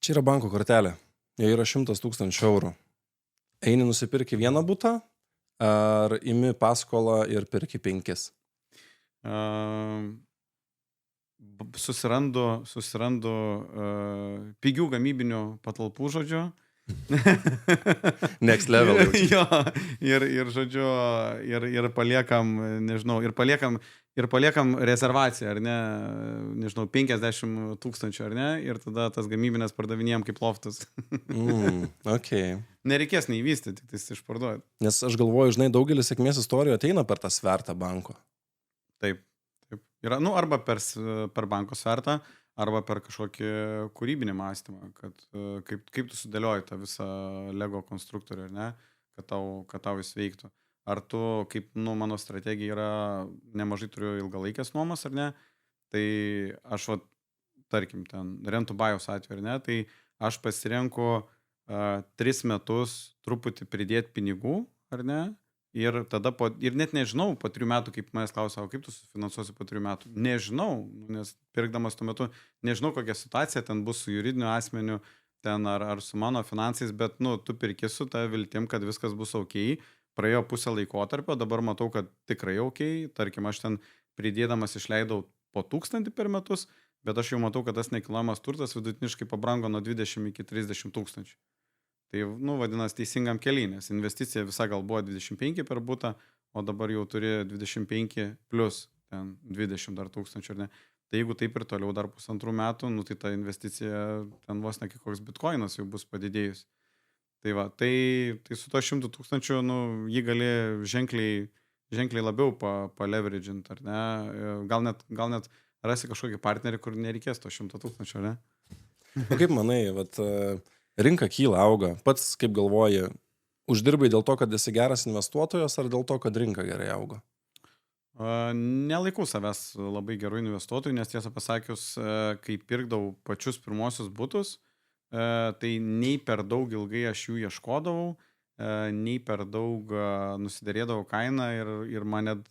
Čia yra banko kortelė. Jie yra 100 000 eurų. Eini nusipirki vieną butą, ar imi paskolą ir pirki 5? Susirandu pigių gamybinių patalpų, žodžiu. Next level. Jo, ir žodžiu, ir paliekam, ir paliekam rezervaciją, ar ne, 50 000, ar ne, ir tada tas gamybinės pardavinėjom kaip loftus. Okay. Nereikės neįvystyti, tik tai išparduoti. Nes aš galvoju, daugelis sėkmės istorijų ateina per tą svertą banko. Taip. Yra, arba per banko svertą, arba per kažkokį kūrybinį mąstymą, kad kaip tu sudėlioji tą visą Lego konstruktorių, ar ne, kad tau jis veiktų. Ar tu, kaip, mano strategija yra, nemažai turiu ilgalaikės nuomos, ar ne, tai aš, tarkim, ten rentų bajos atveju, ar ne, tai aš pasirenku 3 metus truputį pridėti pinigų, ar ne, ir tada ir net nežinau po 3 metų, kaip manęs klausia, o kaip tu sufinansuosi po 3 metų. Nežinau, nes pirkdamas tuo metu, nežinau, kokia situacija ten bus su juridiniu asmeniu, ten ar su mano finansais, bet, tu pirki su ta viltim, kad viskas bus ok. Praėjo pusę laikotarpio, dabar matau, kad tikrai ok. Tarkim, aš ten pridėdamas išleidau po 1000 per metus, bet aš jau matau, kad tas nekilnojamas turtas vidutiniškai pabrango nuo 20 iki 30 tūkstančių. Tai, vadinasi, teisingam keliui, nes investicija visa gal buvo 25 per butą, o dabar jau turi 25 plus ten 20 dar tūkstančių, ar ne? Tai jeigu taip ir toliau dar 1,5 metų, tai ta investicija ten vos ne koks bitkoinas jau bus padidėjus. Tai va, tai su to 100 tūkstančių, jį gali ženkliai labiau paleveraginti, ar ne? Gal net rasi kažkokį partnerį, kur nereikės to 100 tūkstančių, ar ne? O kaip manai, rinka kyla, auga. Pats kaip galvoji, uždirbai dėl to, kad esi geras investuotojas, ar dėl to, kad rinka gerai auga? Nelaikau savęs labai gerų investuotojų, nes tiesą pasakius, kai pirkdavau pačius pirmosius butus, tai nei per daug ilgai aš jų ieškodavau, nei per daug nusiderėdavau kainą ir man net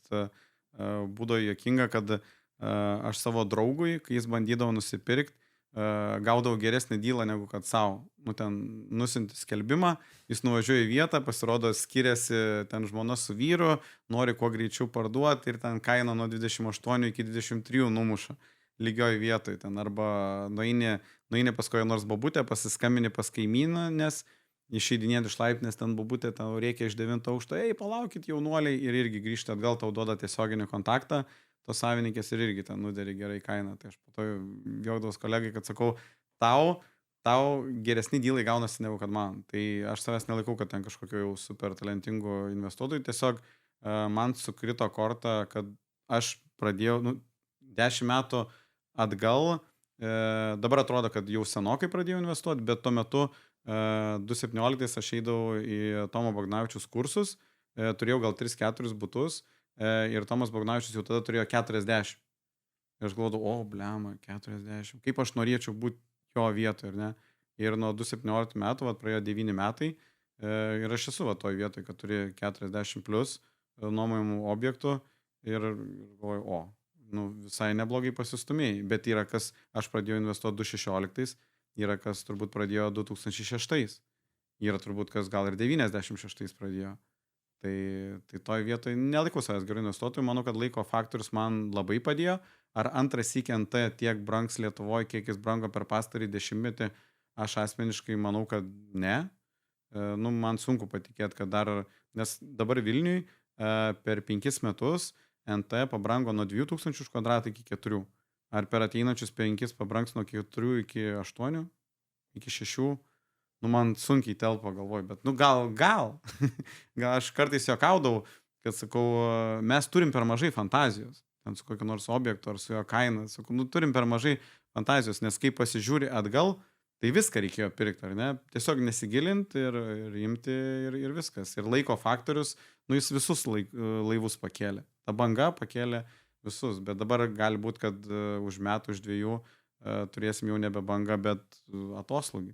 būdavo juokinga, kad aš savo draugui, kai jis bandydavo nusipirkti, gaudavau geresnį dylą negu kad savo. Ten nusinti skelbimą, jis nuvažiuoja į vietą, pasirodo skiriasi ten žmona su vyru, nori kuo greičiau parduoti ir ten kaina nuo 28 iki 23 numuša lygioj vietoj. Ten arba nueini pas kokią nors bobutę, pasiskambini pas kaimyną, nes išeidinėti iš laiptinės ten bobutė, tau reikia iš 9 aukšto, palaukit jaunuoliai, ir irgi grįžti atgal, tau duoda tiesioginį kontaktą, tos savininkės ir irgi ten nuderi gerai kainą. Tai aš po to juokdavos kolegai, kad sakau, tau geresni dylai gaunasi negu kad man. Tai aš savęs nelaikau, kad ten kažkokio jau super talentingų investuotojų. Tiesiog man sukrito korta, kad aš pradėjau 10 metų atgal, dabar atrodo, kad jau senokai pradėjau investuoti, bet tuo metu 2017 aš eidavau į Tomo Bogdanavičiaus kursus, turėjau gal 3-4 butus, ir Tomas Bogdanavičius jau tada turėjo 40. Ir aš galvodavau, blema, 40. Kaip aš norėčiau būti jo vietoje, ar ne? Ir nuo 2017 metų, praėjo 9 metai, ir aš esu toj vietoje, kad turi 40 plus nuomojamų objektų, ir galvoju, visai neblogai pasistumėjai. Bet yra kas, aš pradėjau investuoti 2016, yra kas turbūt pradėjo 2006, yra turbūt kas gal ir 96 pradėjo. Tai toj vietoj nelaikau savęs gerų investuotojų, manau, kad laiko faktorius man labai padėjo. Ar antras sykį NT tiek brangs Lietuvoje, kiek jis brango per pastarį 10-metį, aš asmeniškai manau, kad ne. Man sunku patikėti, kad nes dabar Vilniui per 5 metus NT pabrango nuo 2000 už kvadratą iki 4. Ar per ateinančius 5 pabrangs nuo 4 iki 8, iki 6? Man sunkiai telpa, galvoju, bet gal. Gal aš kartais juokaudavau, kad sakau, mes turim per mažai fantazijos, ten su kokiu nors objektu ar su jo kaina, sakau, turim per mažai fantazijos, nes kai pasižiūri atgal, tai viską reikėjo pirkti, ar ne? Tiesiog nesigilinti ir imti ir viskas. Ir laiko faktorius, jis visus laivus pakėlė. Ta banga pakėlė visus, bet dabar gali būti, kad už metų, už 2 turėsim jau nebe bangą, bet atoslūgį.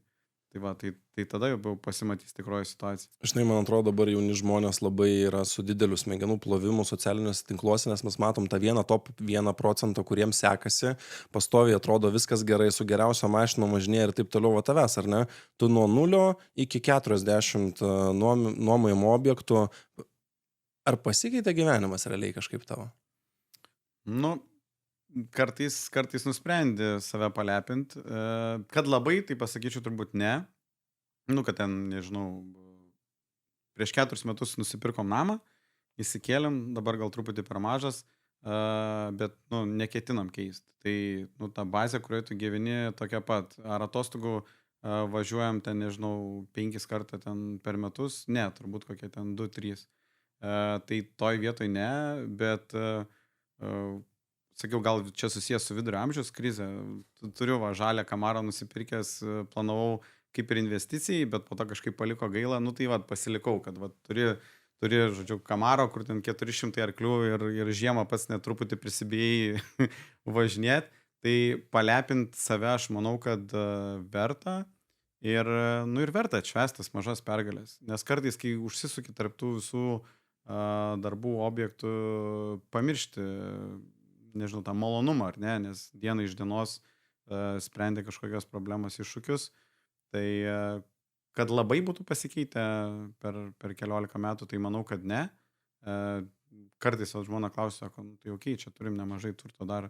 Tai tada jau pasimatys tikroji situacija. Žinai, man atrodo, dabar jauni žmonės labai yra su dideliu smegenų plovimu socialiniuose tinkluose, nes mes matom tą top 1%, kuriems sekasi, pastoviai atrodo viskas gerai, su geriausio mašino važinėja ir taip toliau tavęs, ar ne? Tu nuo 0 iki 40 nuomojamų objektų. Ar pasikeitė gyvenimas realiai kažkaip tavo? Kartais nusprendi save palepinti, kad labai, tai pasakyčiau turbūt ne. Kad ten, nežinau, prieš 4 metus nusipirkom namą, įsikėlėm, dabar gal truputį per mažas, bet, neketinam keisti. Tai, ta bazė, kurioje tu gyveni, tokia pat. Ar atostogų važiuojam ten, nežinau, 5 kartą ten per metus? Ne, turbūt kokie ten 2-3. Tai toj vietoj ne, bet sakiau, gal čia susijęs su vidurio amžiaus krize. Turiu žalią Kamarą nusipirkęs, planavau kaip ir investicijai, bet po to kažkaip paliko gaila. Tai pasilikau, kad turi, žodžiu, Kamaro, kur ten 400 arklių ir žiemą pats netruputį prisibijai važinėti. Tai palepinti save aš manau, kad verta ir verta atšvęstas mažas pergalės. Nes kartais, kai užsisuki tarp tų visų darbų objektų pamiršti, nežinau, tą malonumą, ar ne, nes diena iš dienos sprendė kažkokios problemos iššūkius. Tai kad labai būtų pasikeitę per keliolika metų, tai manau, kad ne. Kartais žmona klausia, sako, nu, tai okei, čia turim nemažai turto dar,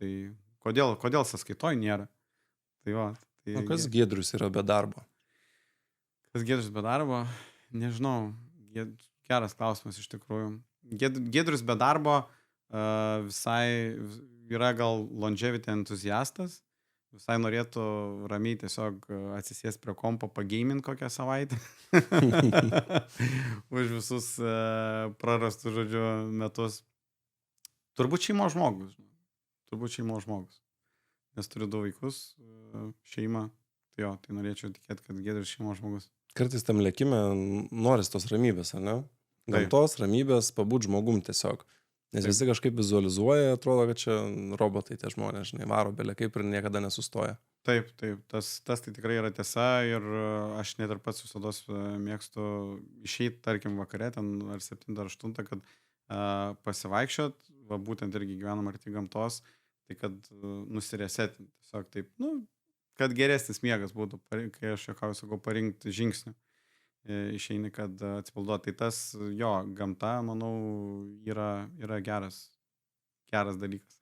tai kodėl sąskaitoj nėra? Tai va. Tai O kas Giedrius yra be darbo? Kas Giedrius be darbo? Nežinau. Geras klausimas iš tikrųjų. Giedrius be darbo visai yra gal longevity entuziastas. Visai norėtų ramiai tiesiog atsisės prie kompo pageimint kokią savaitę. Už visus prarastus, žodžiu, metus. Turbūt šeimos žmogus. Nes turiu 2 vaikus, šeimą. Tai jo, tai norėčiau tikėti, kad Giedrius šeimos žmogus. Kartais tam lėkime noris tos ramybės, ar ne? Gamtos, ramybės, pabūt žmogum tiesiog. Nes visi kažkaip vizualizuoja, atrodo, kad čia robotai tie žmonės, žinai, varo belė kaip ir niekada nesustoja. Taip, tas tai tikrai yra tiesa ir aš net ir pats visados mėgstu išeiti, tarkim, vakare ten ar 7 ar 8, kad pasivaikščiot, va būtent irgi gyvenam arti gamtos, tai kad nusiresetinti, tiesiog taip, nu, kad geresnis miegas būtų, kai aš juokauju, sakau, parinkti žingsnių. Išeini, kad atsipalduoti. Tai tas, jo, gamta, manau, yra geras dalykas.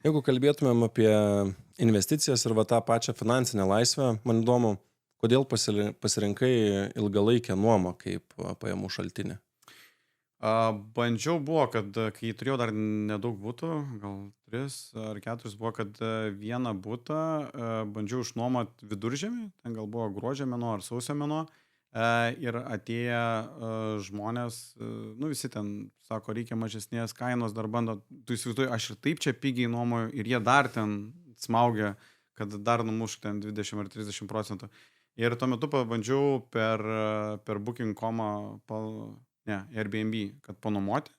Jeigu kalbėtumėm apie investicijas ir va tą pačią finansinę laisvę, man įdomu, kodėl pasirinkai ilgalaikę nuomą kaip pajamų šaltinį? Bandžiau buvo, kad kai turėjau dar nedaug būtų, gal 3 ar 4 buvo, kad vieną būtą bandžiau išnuomot Viduržemį, ten gal buvo gruodžio mėnuo ar sausio mėnuo. Ir atėję žmonės, nu visi ten sako, reikia mažesnės kainos, dar bando, tu įsivaizduoji, aš ir taip čia pigiai nuomoju ir jie dar ten smaugia, kad dar numušk ten 20 ar 30%. Ir tuo metu pabandžiau per Booking.com, Airbnb, kad panuomoti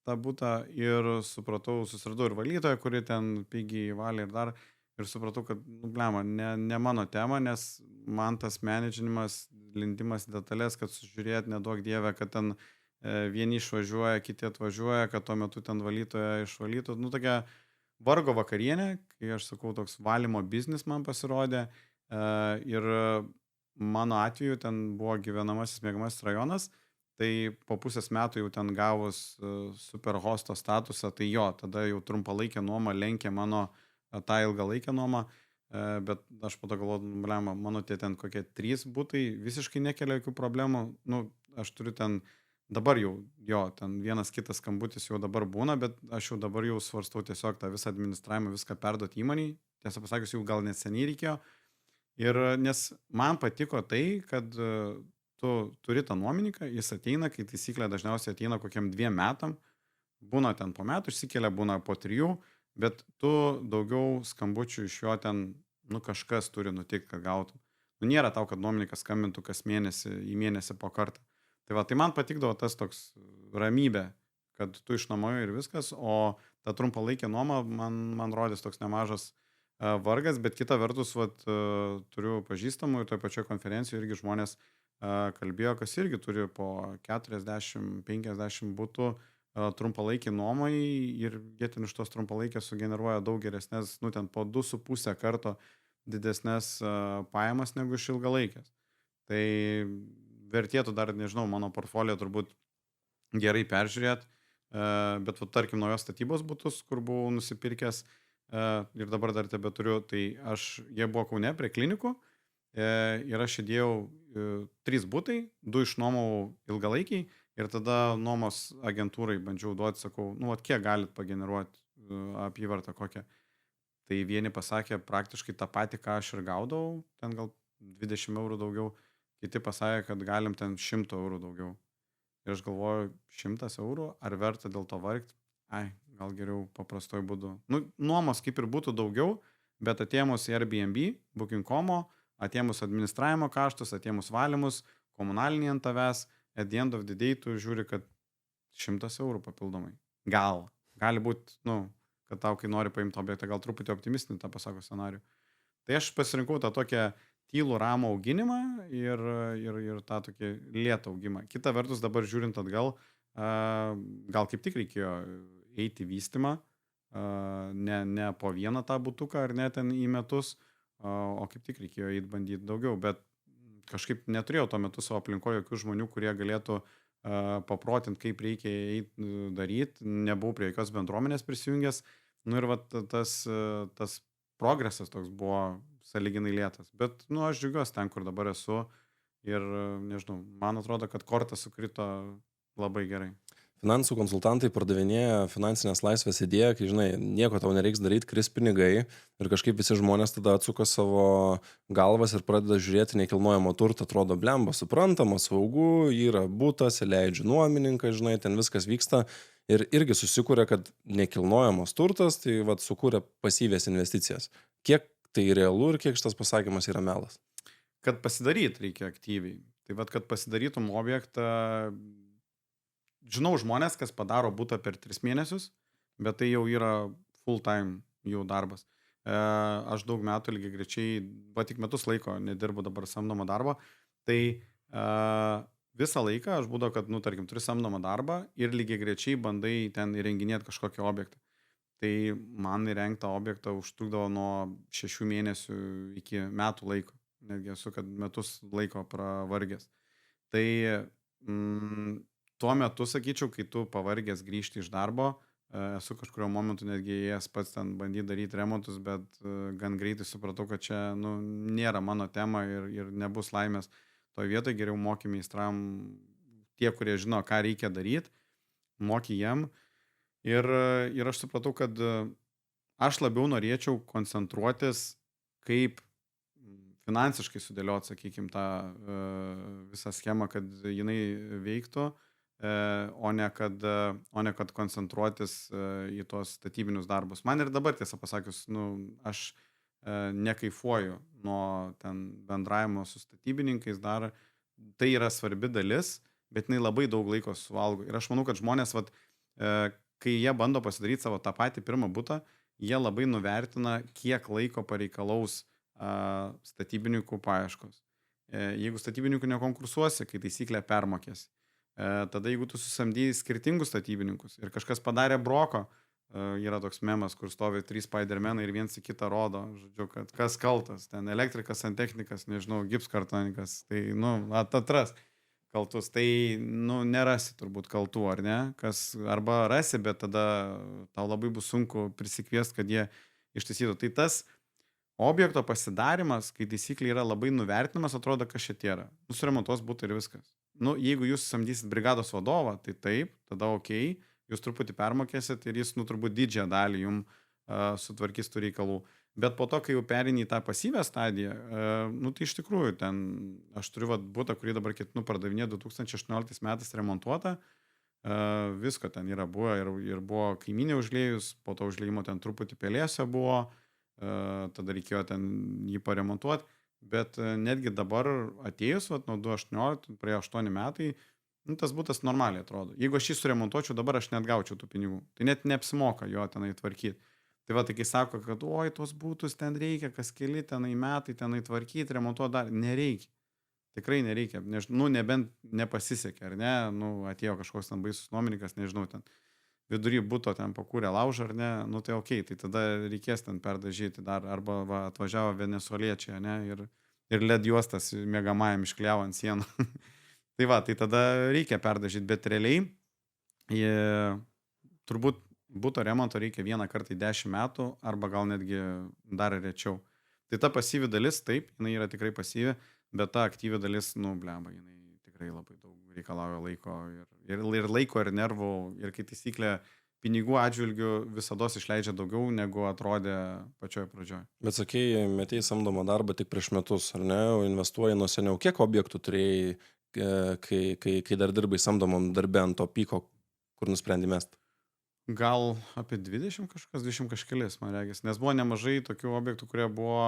tą būtą ir supratau, susiradau ir valytoją, kuri ten pigiai valė ir dar. Ir supratau, kad, nu, blema, ne mano tema, nes man tas menedžinimas, lindimas į detalės, kad sužiūrėt, neduok dievę, kad ten vieni išvažiuoja, kiti atvažiuoja, kad tuo metu ten valytoja išvalytų. Nu, tokia vargo vakarienė, kai aš sakau, toks valymo biznis man pasirodė. Ir mano atveju ten buvo gyvenamasis mėgamasis rajonas, tai po pusės metų jau ten gavus superhosto statusą, tai jo, tada jau trumpalaikė nuoma lenkė mano tą ilgalaikę nuomą, bet aš po to galvoju, mano tie ten kokie 3 būtai visiškai nekelia jokių problemų. Nu, aš turiu ten dabar jau, jo, ten vienas kitas skambutis jau dabar būna, bet aš jau dabar jau svarstau tiesiog tą visą administravimą, viską perduoti įmoniai. Tiesą pasakius, jau gal net seniai reikėjo. Ir nes man patiko tai, kad tu turi tą nuomininką, jis ateina, kai taisyklė dažniausiai ateina kokiam 2 metam, būna ten po metų, išsikelia, būna po 3, bet tu daugiau skambučių iš jo ten, nu, kažkas turi nutikti, kad gautum. Nu, nėra tau, kad nuomininkas skambintų kas mėnesį, į mėnesį po kartą. Tai va, tai man patikdavo tas toks ramybė, kad tu išnuomoji ir viskas, o ta trumpalaikė nuoma man rodės toks nemažas vargas, bet kita vertus, vat, turiu pažįstamų ir toje pačioje konferencijoje irgi žmonės kalbėjo, kas irgi turi po 40-50 būtų trumpalaikiai nuomai ir jie ten iš tos trumpalaikės sugeneruoja daug geresnės, nu ten po 2,5 karto didesnės pajamas negu iš ilgalaikės. Tai vertėtų dar, nežinau, mano portfolio turbūt gerai peržiūrėti, bet va, tarkim, naujos statybos butus, kur buvau nusipirkęs ir dabar dar tebeturiu, tai jie buvo Kaune prie klinikų ir aš įdėjau 3 butai, 2 išnuomau ilgalaikiai. Ir tada nuomos agentūrai bandžiau duoti, sakau, nu, vat kiek galit pageneruoti apyvartą kokią. Tai vieni pasakė praktiškai tą patį, ką aš ir gaudavau, ten gal 20 eurų daugiau, kiti pasakė, kad galim ten 100 eurų daugiau. Ir aš galvoju, 100 eurų, ar verta dėl to vargti? Gal geriau paprastoj būdu. Nu, nuomos kaip ir būtų daugiau, bet atėmus Airbnb, Booking.com, atėmus administravimo kaštus, atėmus valymus, komunalinį ant tavęs, at the end of the day tu žiūri, kad 100 eurų papildomai. Gali būti, nu, kad tau, kai nori paimti objektą, gal truputį optimistinį tą pasako scenarių. Tai aš pasirinkau tą tokią tylų ramą auginimą ir tą tokį lėtą augimą. Kita vertus, dabar žiūrint atgal, gal kaip tik reikėjo eiti į vystymą, ne po vieną tą butuką ar ne ten į metus, o kaip tik reikėjo eiti bandyti daugiau, bet kažkaip neturėjau tuo metu savo aplinkoje jokių žmonių, kurie galėtų paprotinti, kaip reikia eiti daryti, nebuvau prie jokios bendruomenės prisijungęs, nu ir vat tas progresas toks buvo sąlyginai lėtas, bet nu aš džiaugiuosi ten, kur dabar esu ir nežinau, man atrodo, kad kortas sukrito labai gerai. Finansų konsultantai pardavinėja finansinės laisvės idėją, kai, žinai, nieko tau nereiks daryti, kris pinigai ir kažkaip visi žmonės tada atsuka savo galvas ir pradeda žiūrėti nekilnojamo turtą, atrodo blemba, suprantama, saugu, yra butas, leidžiu nuomininką, žinai, ten viskas vyksta ir irgi susikūrė, kad nekilnojamas turtas, tai vat sukūrė pasyvės investicijas. Kiek tai realu ir kiek šitas pasakymas yra melas? Kad pasidaryt reikia aktyviai. Tai vat, kad pasidarytum objektą, žinau žmonės, kas padaro butą per 3 mėnesius, bet tai jau yra full time jų darbas. Aš daug metų lygiai grečiai, tik metus laiko nedirbu dabar samdomą darbą, tai visą laiką aš būdavo, kad, nu, tarkim, turi samdomą darbą ir lygiai grečiai bandai ten įrenginėti kažkokį objektą. Tai man įrengtą objektą užtrukdavo nuo 6 mėnesių iki metų laiko. Netgi esu, kad metus laiko pravargęs. Tai tuo metu, sakyčiau, kai tu pavargęs grįžti iš darbo, esu kažkurio momentu netgi ėjęs pats ten bandyti daryti remontus, bet gan greitai supratau, kad čia nėra mano tema ir nebus laimės. Toje vietoje geriau moky meistram tie, kurie žino, ką reikia daryti, moky jiem. Ir aš supratau, kad aš labiau norėčiau koncentruotis, kaip finansiškai sudėlioti, sakykime, tą visą schemą, kad jinai veiktų, o ne kad koncentruotis į tos statybinius darbus. Man ir dabar, tiesą pasakius, aš nekaifuoju nuo ten bendravimo su statybininkais dar. Tai yra svarbi dalis, bet jinai labai daug laiko suvalgo. Ir aš manau, kad žmonės, kai jie bando pasidaryti savo tą patį pirmą butą, jie labai nuvertina, kiek laiko pareikalaus statybininkų paieškos. Jeigu statybininkų nekonkursuosi, kai taisyklę permokėsi. Tada jeigu tu susamdėjai skirtingus statybininkus ir kažkas padarė broko, yra toks memas, kur stovi 3 Spidermenai ir viens į kitą rodo, žodžiu, kad kas kaltas, ten elektrikas, santechnikas, nežinau, gipskartonikas, tai, atras kaltus, tai, nerasi turbūt kaltų, ar ne, arba rasi, bet tada tau labai bus sunku prisikviesti, kad jie ištaisytų. Tai tas objekto pasidarimas, kai taisyklė yra labai nuvertinamas, atrodo, kas čia tėra. Suremontuos būtų ir viskas. Jeigu jūs samdysit brigados vadovą, tai taip, tada okei, jūs truputį permokėsit ir jis, turbūt didžiąją dalį jums sutvarkys tų reikalų. Bet po to, kai jau perini į tą pasyvę stadiją, tai iš tikrųjų ten, aš turiu butą, kurį dabar ketinu pardavinėti 2018 metais remontuotą, visko ten yra buvę ir buvo kaiminė užliejus, po to užliejimo ten truputį pelėse buvo, tada reikėjo ten jį paremontuoti. Bet netgi dabar atėjus, nuo 2018, praėjo 8 metai, tas butas normaliai atrodo. Jeigu aš jį suremontuočiau, dabar aš net gaučiau tų pinigų. Tai net neapsimoka jo tenai tvarkyti. Tai tai kai sako, kad oi, tos butus ten reikia, kas keli tenai metai tenai tvarkyti, remontuoti dar, nereikia. Tikrai nereikia. Nebent nepasisekė, ar ne, atėjo kažkoks ten baisus nuomininkas, nežinau, ten vidury buto ten pakūrė laužą, ar ne, tai okei, tai tada reikės ten perdažyti dar, arba atvažiavo venesueliečiai, ne, ir LED juostas miegamajam iškliavo ant sienų. Tai tada reikia perdažyti, bet realiai turbūt buto remonto reikia vieną kartą į 10 metų, arba gal netgi dar rečiau. Tai ta pasyvi dalis, taip, jinai yra tikrai pasyvi, bet ta aktyvi dalis, blemba, jinai tikrai labai daug reikalauja laiko ir laiko ir nervų, ir kai taisyklė pinigų atžvilgių visada išleidžia daugiau, negu atrodė pačioje pradžioje. Bet sakei, metei samdomą darbą tik prieš metus, ar ne, o investuoji nuo seniau. Kiek objektų turėjai, kai dar dirbai samdomam darbe ant to pyko, kur nusprendai mest? Gal apie 20 kažkelis, man regis, nes buvo nemažai tokių objektų, kurie buvo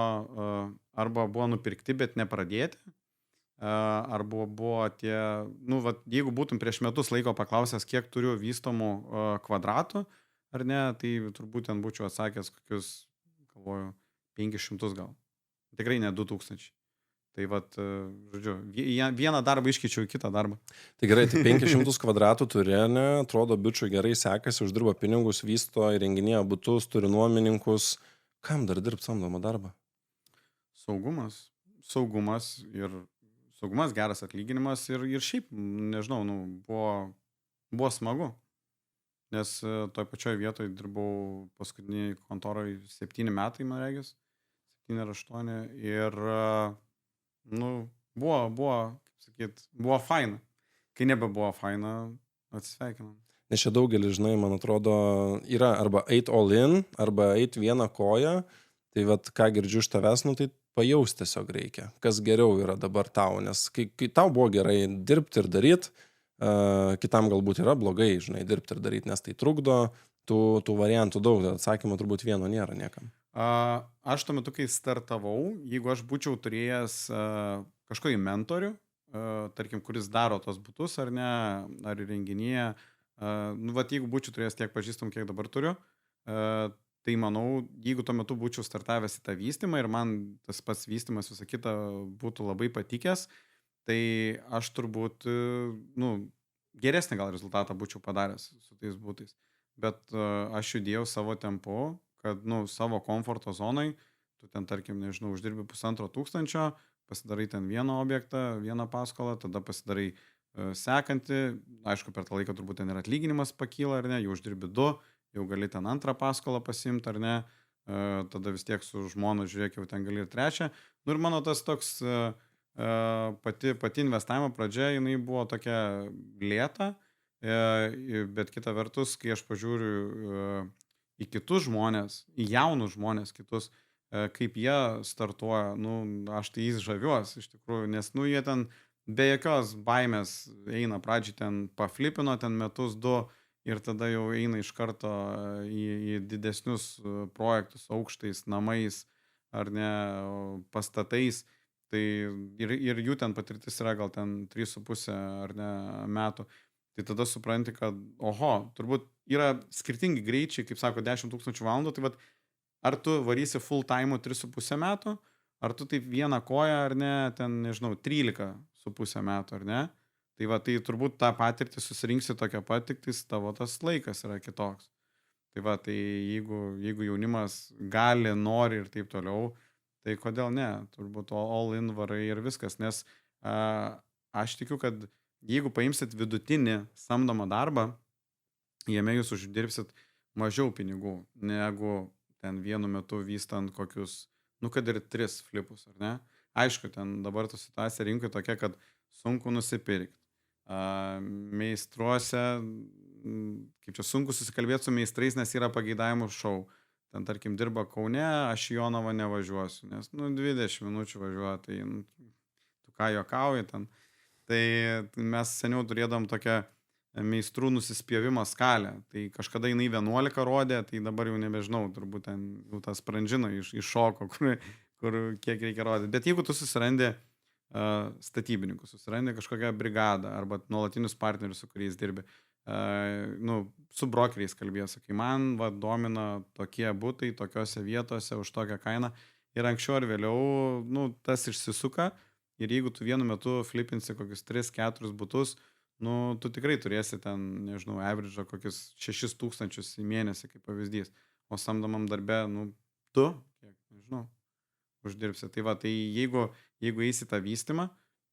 arba buvo nupirkti, bet nepradėti, arba buvo tie, jeigu būtum prieš metus laiko paklausęs, kiek turiu vystomų kvadratų, ar ne, tai turbūt ten būčiau atsakęs kokius, galvoju, 500 gal. Tikrai ne 2000. Tai vat, žodžiu, vieną darbą iškeičiau į kitą darbą. Tai gerai, tai 500 kvadratų turi, ne, atrodo, bičiui gerai sekasi, uždirba pinigus, vysto, įrenginėja butus, turi nuomininkus. Kam dar dirbti samdomą darbą? Saugumas, geras atlyginimas ir šiaip, nežinau, buvo smagu. Nes toj pačioj vietoje dirbau paskutinį kontoroj 7 metai, man regis, 7 ar 8 ir, buvo, kaip sakyt, buvo faina. Kai nebebuvo faina, atsisveikinam. Nes čia daugelis, žinai, man atrodo, yra arba eit all in, arba eit vieną koją. Tai vat, ką girdžiu iš tavęs, tai pajaus tiesiog reikia. Kas geriau yra dabar tau, nes kai tau buvo gerai dirbti ir daryti, kitam galbūt yra blogai, žinai, dirbti ir daryti, nes tai trukdo, tų variantų daug, atsakymų turbūt vieno nėra niekam. Aš tuo metu, kai startavau, jeigu aš būčiau turėjęs kažkokį mentorių, tarkim, kuris daro tos butus ar ne, ar įrenginėje, jeigu būčiau turėjęs tiek pažįstamų, kiek dabar turiu, tai manau, jeigu tuo metu būčiau startavęs į tą vystymą ir man tas pats vystymas visą kitą būtų labai patikęs, tai aš turbūt, geresnį gal rezultatą būčiau padaręs su tais būtais. Bet aš judėjau savo tempu, kad, savo komforto zonai, tu ten, tarkim, nežinau, uždirbi 1500, pasidarai ten vieną objektą, vieną paskolą, tada pasidarai sekantį, aišku, per tą laiką turbūt ten ir atlyginimas pakyla, ar ne, jau uždirbi 2, jau gali ten antrą paskolą pasimti, ar ne, tada vis tiek su žmona, žiūrėk, jau ten gali ir trečią. Ir mano tas toks pati investavimo pradžia, jinai buvo tokia lėta, bet kita vertus, kai aš pažiūriu į kitus žmonės, į jaunus žmonės kitus, kaip jie startuoja, aš tai jais žaviuosi iš tikrųjų, nes, jie ten be jokios baimės eina pradžiai ten paflipino ten metus 2 ir tada jau eina iš karto į didesnius projektus aukštais namais ar ne pastatais. Tai ir jų ten patirtis yra gal ten 3,5 ar ne metų. Tai tada supranti, kad, turbūt yra skirtingi greičiai, kaip sako, 10 000 valandų, tai ar tu varysi full time 3,5 metų, ar tu taip vieną koją, ar ne, ten, nežinau, 13,5 metų, ar ne. Tai turbūt tą patirtį susirinksi tokią pat, tik tavo tas laikas yra kitoks. Tai jeigu jaunimas gali, nori ir taip toliau, tai kodėl ne? Turbūt all in varai ir viskas, nes aš tikiu, kad jeigu paimsit vidutinį samdomą darbą, jame jūs uždirbsit mažiau pinigų, negu ten vienu metu vystant kokius, kad ir 3 flipus, ar ne? Aišku, ten dabar ta situacija rinkoje tokia, kad sunku nusipirkti. Meistruose, kaip čia sunku susikalbėti su meistrais, nes yra pageidavimų šou. Ten, tarkim, dirba Kaune, aš į Jonavą nevažiuosiu, nes, 20 minučių važiuoja, tai tu ką juokauji ten. Tai mes seniau turėdom tokią meistrų nusispjovimo skalę. Tai kažkada jinai 11 rodė, tai dabar jau nebežinau, turbūt ten jau tas sprandžino iššoko, kur kiek reikia rodyti. Bet jeigu tu susirandi statybininkus, susirandi kažkokią brigadą arba nuolatinius partnerius, su kuriais dirbi, su brokeriais kalbės, kai man domina tokie butai, tokiose vietose, už tokią kainą ir anksčiau ar vėliau, tas išsisuka ir jeigu tu vienu metu flipinsi kokius 3-4 butus, tu tikrai turėsi ten, nežinau, average kokius 6,000 į mėnesį, kaip pavyzdys, o samdomam darbe, 2, kiek, nežinau, uždirbsi. Tai jeigu eisi tą vystymą,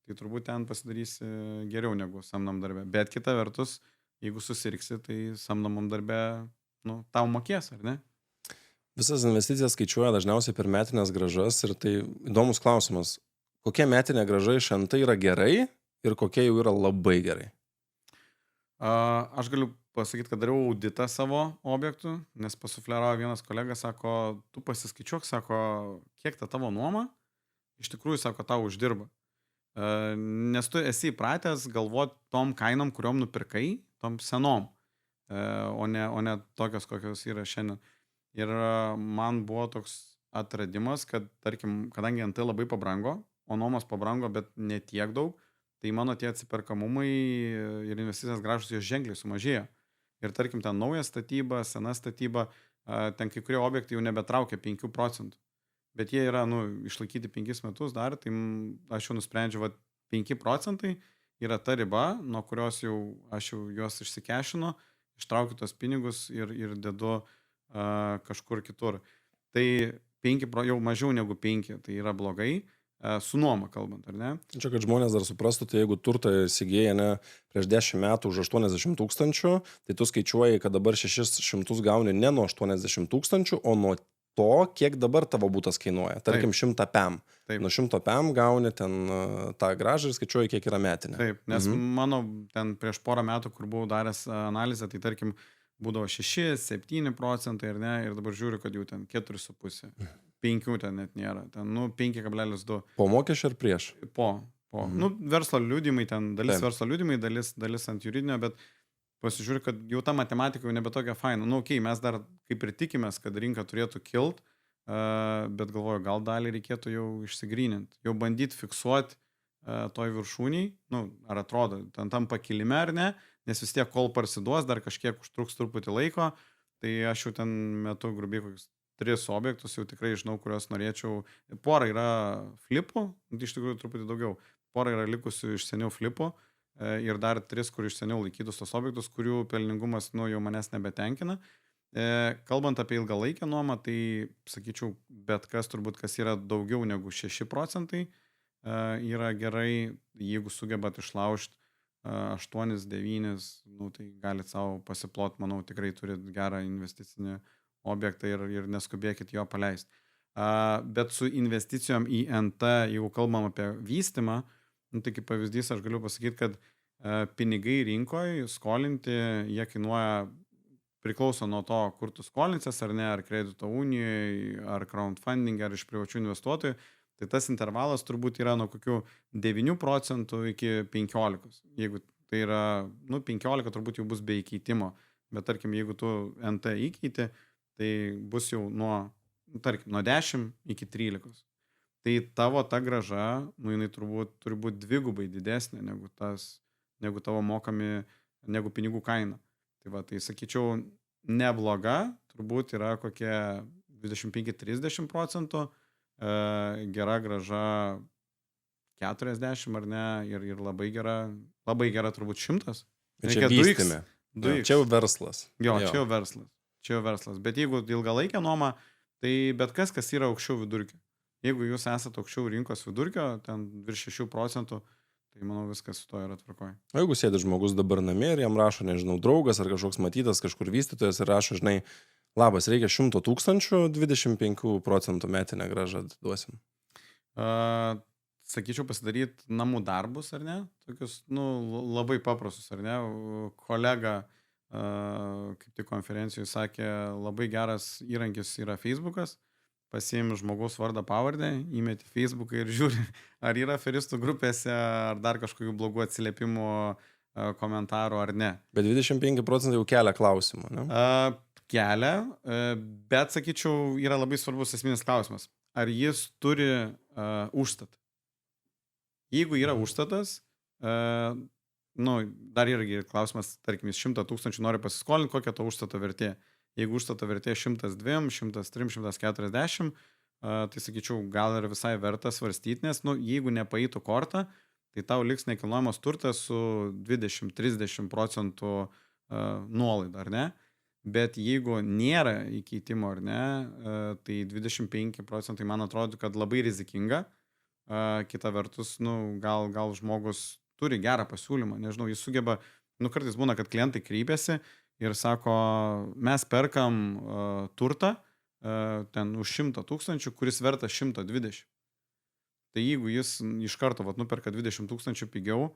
tai turbūt ten pasidarysi geriau negu samdom darbe. Bet kita vertus, jeigu susirgsi, tai samdomam darbe, tau mokės, ar ne? Visas investicijas skaičiuoja dažniausiai per metinės grąžas ir tai įdomus klausimas. Kokia metinė grąža iš NT yra gerai ir kokia jau yra labai gerai? Aš galiu pasakyti, kad dariau auditą savo objektų, nes pasufleravo vienas kolega, sako, tu pasiskaičiuok, sako, kiek ta tavo nuoma, iš tikrųjų, sako, tau uždirba. Nes tu esi įpratęs galvoti tom kainom, kuriuom nupirkai, tom senom, o ne tokios, kokios yra šiandien. Ir man buvo toks atradimas, kad, tarkim, kadangi NT labai pabrango, o nuomos pabrango, bet ne tiek daug, tai mano tie atsiperkamumai ir investicinės grąžos jos ženkliai sumažėjo. Ir tarkim, ten nauja statyba, sena statyba, ten kai kurie objektai jau nebetraukia 5%. bet jie yra, išlaikyti 5 metus dar, tai aš jau nusprendžiu, 5 procentai yra ta riba, nuo kurios aš jau juos išsikešinu, ištraukiu tos pinigus ir dedu kažkur kitur. Tai 5, jau mažiau negu 5, tai yra blogai, su nuoma kalbant, ar ne? Čia, kad žmonės dar suprastų, tai jeigu turtą įsigėja prieš 10 metų už 80 000, tai tu skaičiuoji, kad dabar 600 gauni ne nuo 80 000, o nuo to, kiek dabar tavo būtas kainuoja. Tarkim, 100 PM. Taip. Nuo 100 PM gauni ten tą gražą ir skaičiuoji, kiek yra metinė. Taip, nes mano ten prieš porą metų, kur buvau daręs analizę, tai tarkim, būdavo 6-7 procentai, ar ne, ir dabar žiūriu, kad jau ten 4,5. 5 ten net nėra, ten 5,2. Po mokesčio ar prieš? Po. Verslo liudimai, ten dalis verslo liudimai, dalis ant juridinio, bet pasižiūriu, kad jau ta matematika jau nebe tokia faina. Mes dar kaip ir tikimės, kad rinka turėtų kilt, bet galvoju, gal dalį reikėtų jau išsigryninti, jau bandyti fiksuoti toj viršūniai, ar atrodo, tam pakilime ar ne, nes vis tiek, kol parsiduos, dar kažkiek užtruks truputį laiko, tai aš jau ten metu grubiai kokius 3 objektus, jau tikrai žinau, kuriuos norėčiau. Pora yra flipų, iš tikrųjų truputį daugiau. Pora yra likusių iš seniau flipų ir dar 3, kur iš seniau laikytus tos objektus, kurių pelningumas jau manęs nebetenkina. Kalbant apie ilgalaikę nuomą, tai sakyčiau, bet kas turbūt, kas yra daugiau negu 6 procentai, yra gerai, jeigu sugebat išlaužti 8-9, tai galit savo pasiplot, manau, tikrai turit gerą investicinį objektą ir neskubėkit jo paleisti. Bet su investicijom į NT, jeigu kalbam apie vystymą, tai kaip pavyzdys aš galiu pasakyti, kad pinigai rinkoje skolinti, jie kainuoja, priklauso nuo to, kur tu skolinsies, ar ne, ar kredito unijoje, ar crowdfunding, ar iš privačių investuotojų. Tai tas intervalas turbūt yra nuo kokių 9 procentų iki 15. Jeigu tai yra, 15 turbūt jau bus be įkeitimo, bet tarkim, jeigu tu NT įkeiti, tai bus jau nuo 10 iki 13. Tai tavo ta grąža, jinai turbūt turi būti dvigubai didesnė negu tavo mokami, negu pinigų kaina. Tai sakyčiau, nebloga, turbūt yra kokie 25-30 procentų, gera grąža 40 ar ne, ir labai gera turbūt 100. Čia vystyme. Čia jau verslas. Jo, čia jau verslas. Bet jeigu ilgalaikė nuoma, tai bet kas yra aukščiau vidurkio. Jeigu jūs esate aukščiau rinkos vidurkio, ten virš 6 procentų, tai manau viskas su to yra tvarkoj. O jeigu sėdi žmogus dabar namie ir jam rašo, nežinau, draugas ar kažkoks matytas, kažkur vystytojas ir rašo, žinai, labas, reikia 100 000, 25 procentų metinę grąžą duosim. Sakyčiau, pasidaryti namų darbus, ar ne? Tokius, labai paprastus, ar ne? Kolega, kaip tik konferencijoje sakė, labai geras įrankis yra Facebookas. Pasiimi žmogaus vardą pavardę, įmeti Facebooką ir žiūri, ar yra aferistų grupėse, ar dar kažkokių blogų atsiliepimų, komentarų, ar ne. Bet 25 procentai jau kelia klausimą, ne? Kelia, bet, sakyčiau, yra labai svarbus esminis klausimas. Ar jis turi užstatą? Jeigu yra užstatas, dar irgi klausimas, tarkim, 100 000 nori pasiskolinti, kokia to užstato vertė. Jeigu užstato vertė 102, 103, 140, tai sakyčiau, gal ir visai verta svarstyti, nes jeigu nepaeitų kortą, tai tau liks nekilnojamas turtas su 20-30 procentų nuolaida, ar ne? Bet jeigu nėra įkeitimo, ar ne, tai 25 procentai man atrodo, kad labai rizikinga. Kita vertus, gal žmogus turi gerą pasiūlymą, nežinau, jis sugeba, kartais būna, kad klientai kreipiasi ir sako, mes perkam turtą ten už 100 000, kuris vertas 120. Tai jeigu jis iš karto nuperka 20 000 pigiau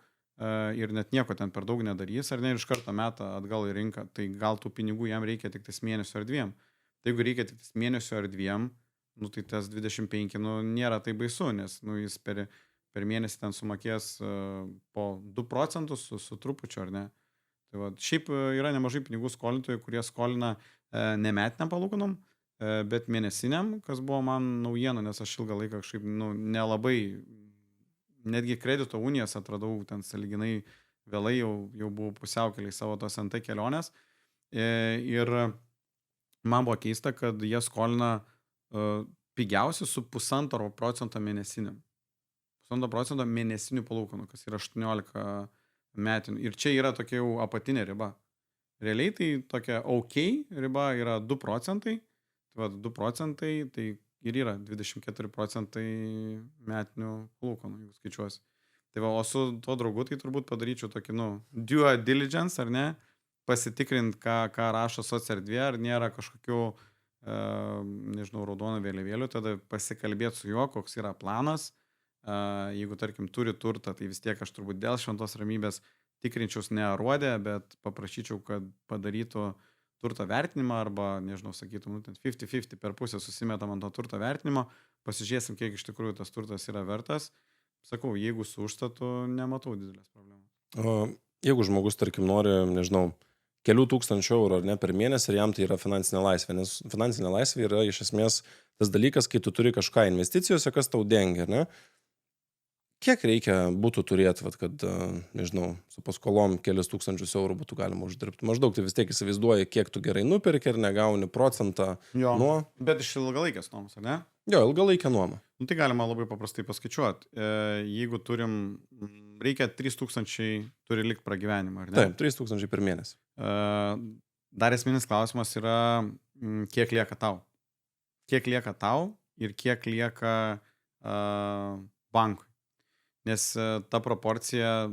ir net nieko ten per daug nedarys, ar ne, ir iš karto meta atgal į rinką, tai gal tų pinigų jam reikia tik mėnesio ar 2. Tai jeigu reikia tik mėnesio ar 2, tai tas 25 nėra tai baisu, nes jis per mėnesį ten sumokės po 2 procentus su trupučiu, ar ne. Tai šiaip yra nemažai pinigų skolintojų, kurie skolina ne metiniam palūkanom, bet mėnesiniam, kas buvo man naujiena, nes aš ilgą laiką kažkaip nelabai, netgi kredito unijas atradau ten sąlyginai vėlai, jau buvau pusiaukeliai savo tos NT kelionės. Ir man buvo keista, kad jie skolina pigiausi su 1,5% mėnesiniam. 1,5% mėnesinių palūkanų, kas yra 18 metinių. Ir čia yra tokia jau apatinė riba. Realiai tai tokia OK riba yra 2%. Tai va, 2% tai ir yra 24% metinių palūkanų, jeigu skaičiuosi. Tai va, o su tuo draugu tai turbūt padaryčiau tokį, due diligence, ar ne, pasitikrint, ką rašo socierdvė, ar nėra kažkokių, nežinau, raudonų vėliavėlių, tada pasikalbėti su juo, koks yra planas. Jeigu, tarkim, turi turtą, tai vis tiek aš turbūt dėl šventos ramybės tikrinčiaus nearuodė, bet paprašyčiau, kad padarytų turto vertinimą arba, nežinau, sakytum, 50-50 per pusę susimetam ant to turto vertinimo, pasižiūrėsim, kiek iš tikrųjų tas turtas yra vertas. Sakau, jeigu su užstatu, nematau didelės problemos. O jeigu žmogus, tarkim, nori, nežinau, kelių tūkstančių eurų ar ne per mėnesį ir jam tai yra finansinė laisvė, nes finansinė laisvė yra iš esmės tas dalykas, kai tu turi kažką investicijose, kas tau dengia, ne? Kiek reikia būtų turėti, kad, nežinau, su paskolom kelius tūkstančius eurų būtų galima uždirbti? Maždaug tai vis tiek įsivaizduoji, kiek tu gerai nupirki ir negauni procentą nuo... Bet iš ilgalaikės nuomos, ar ne? Jo, ilgalaikė nuoma. Tai galima labai paprastai paskaičiuoti. Jeigu reikia 3000 turi likti pragyvenimą, ar ne? Taip, 3000 per mėnesį. Dar esminis klausimas yra, kiek lieka tau. Kiek lieka tau ir kiek lieka bankui. Nes ta proporcija,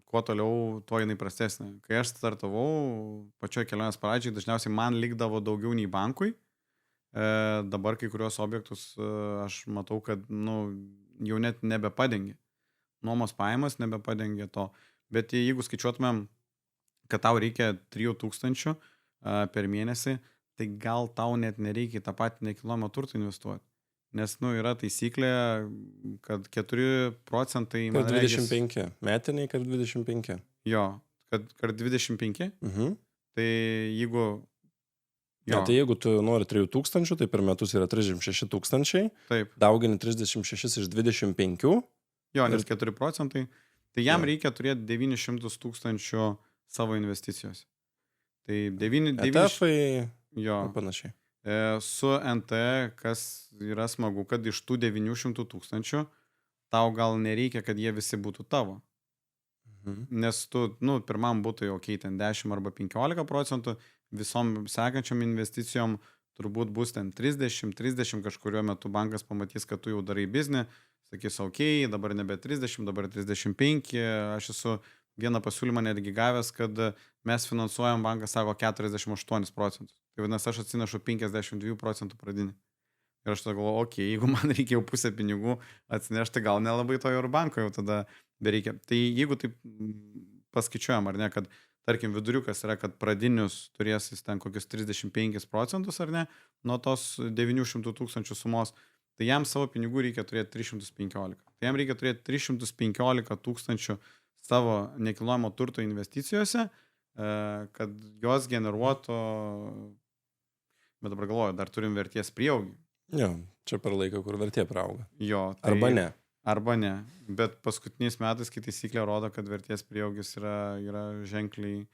kuo toliau, tuo jinai prastesnė. Kai aš startavau pačioj kelionės pradžiai, dažniausiai man likdavo daugiau nei bankui. Dabar kai kurios objektus aš matau, kad jau net nebepadengia. Nuomos pajamas nebepadengia to. Bet jeigu skaičiuotumėm, kad tau reikia 3000 per mėnesį, tai gal tau net nereikia į tą patį nekilnojamą turtą investuoti. Nes, yra taisyklė, kad 4%... Kad 25. Metiniai, kad 25. Jo, kad 25. Tai jeigu... Jo. Tai jeigu tu nori 3000, tai per metus yra 36 000. Taip. Daugini 36 iš 25. Jo, nes 4%. Tai jam reikia turėti 900 000 savo investicijos. Tai 9... ETF-ai ir panašiai. Su NT, kas yra smagu, kad iš tų 900 000 tau gal nereikia, kad jie visi būtų tavo. Nes tu, pirmam būtų jau ten 10 arba 15%, visom sekančiom investicijom turbūt bus ten 30 kažkuriuo metu bankas pamatys, kad tu jau darai biznį, sakys, ok, dabar nebe 30, dabar 35, aš esu vieną pasiūlymą netgi gavęs, kad mes finansuojam, bankas sako 48%. Tai vadinasi, aš atsinešu 52% pradinį. Ir aš tada galvoju, ok, jeigu man reikia jau pusę pinigų atsinešti, gal nelabai to ir banko jau tada bereikia. Tai jeigu taip paskaičiuojam, ar ne, kad tarkim viduriukas yra, kad pradinius turės jis ten kokius 35%, ar ne, nuo tos 900 000 sumos, tai jam savo pinigų reikia turėti 315. Tai jam reikia turėti 315 000 savo nekilnojamo turto investicijose, kad jos generuotų, bet dabar galvoju, dar turim vertės prieaugį. Jo, čia per laiką, kur vertė prauga. Jo. Tai, arba ne. Arba ne. Bet paskutiniais metais, kai taisyklė rodo, kad vertės prieaugis yra ženkliai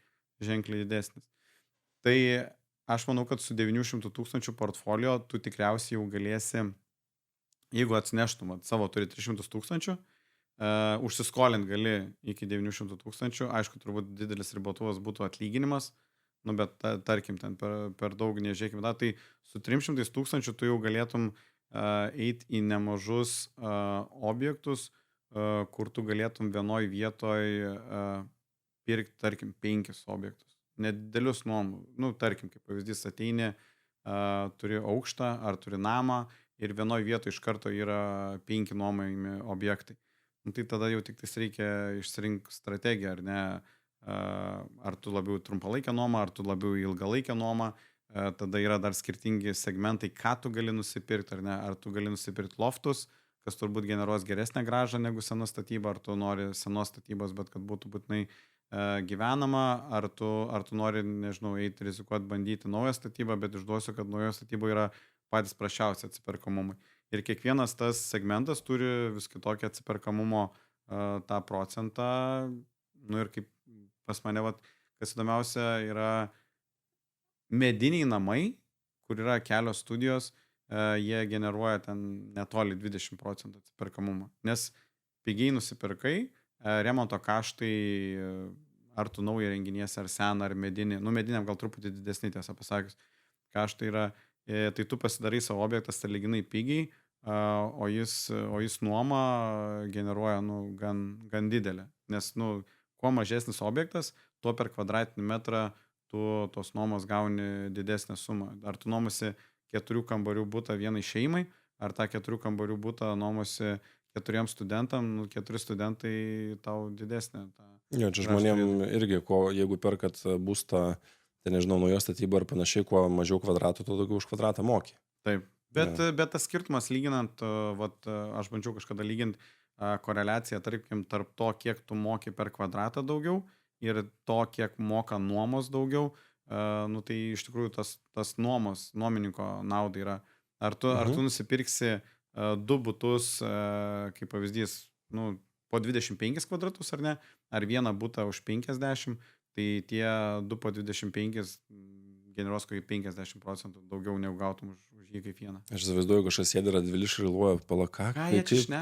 didesnis. Tai aš manau, kad su 900 000 portfolio tu tikriausiai jau galėsi, jeigu atsineštum savo turi 300 000, užsiskolint gali iki 900 000, aišku, turbūt didelis ribotuvas būtų atlyginimas, bet tarkim, ten per daug nežiūrėkime, tai su 300 000 tu jau galėtum eiti į nemažus objektus, kur tu galėtum vienoj vietoj pirkti, tarkim, 5 objektus. Nedidelius nuomų. Tarkim, kaip pavyzdys, ateini, turi aukštą ar turi namą ir vienoj vietoj iš karto yra 5 nuomojami objektai. Tai tada jau tik reikia išsirinkti strategiją, ar ne? Ar tu labiau trumpalaikę nuomą, ar tu labiau ilgalaikę nuomą. Tada yra dar skirtingi segmentai, ką tu gali nusipirkti, ar ne? Ar tu gali nusipirkti loftus, kas turbūt generuos geresnę grąžą negu sena statyba, ar tu nori senos statybos, bet kad būtų būtinai gyvenama, ar tu nori, nežinau, eiti rizikuoti, bandyti naują statybą, bet išduosiu, kad naujo statyba yra patys prašiausi atsiperkamumai. Ir kiekvienas tas segmentas turi vis kitokią atsiperkamumo tą procentą. Ir kaip pas mane, kas įdomiausia, yra mediniai namai, kur yra kelios studijos, jie generuoja ten netoli 20% atsiperkamumą. Nes pigiai nusipirkai, remonto kaštai, ar tu naują renginiesi, ar seną, ar medinį, mediniam gal truputį didesnį, tiesą pasakius, kaštai yra, tai tu pasidarai savo objektą sąlyginai pigiai, o jis nuoma generuoja gan didelę. Nes kuo mažesnis objektas, tuo per kvadratinį metrą tu tos nuomos gauni didesnę sumą. Ar tu nuomosi 4 kambarių butą vienai šeimai, ar tą 4 kambarių butą nuomosi 4 studentam, 4 studentai tau didesnė. Jo, čia žmonėm irgi, jeigu perkat būstą, tai nežinau, naujos statybą ar panašiai, kuo mažiau kvadratų, tuo daugiau už kvadratą moki. Taip, bet tas skirtumas lyginant, aš bandžiau kažkada lyginti koreliaciją, tarp to, kiek tu moki per kvadratą daugiau ir to, kiek moka nuomos daugiau, tai iš tikrųjų tas nuomininko naudai yra. Ar tu nusipirksi 2 butus, kaip pavyzdys, po 25 kvadratus ar ne, ar vieną butą už 50, tai tie 2 po 25 generuos kokį 50% daugiau negu gautum už jį kaip vieną. Aš įsivaizduoju, kažkas sėdi Radvilišky ir galvoja, palaka,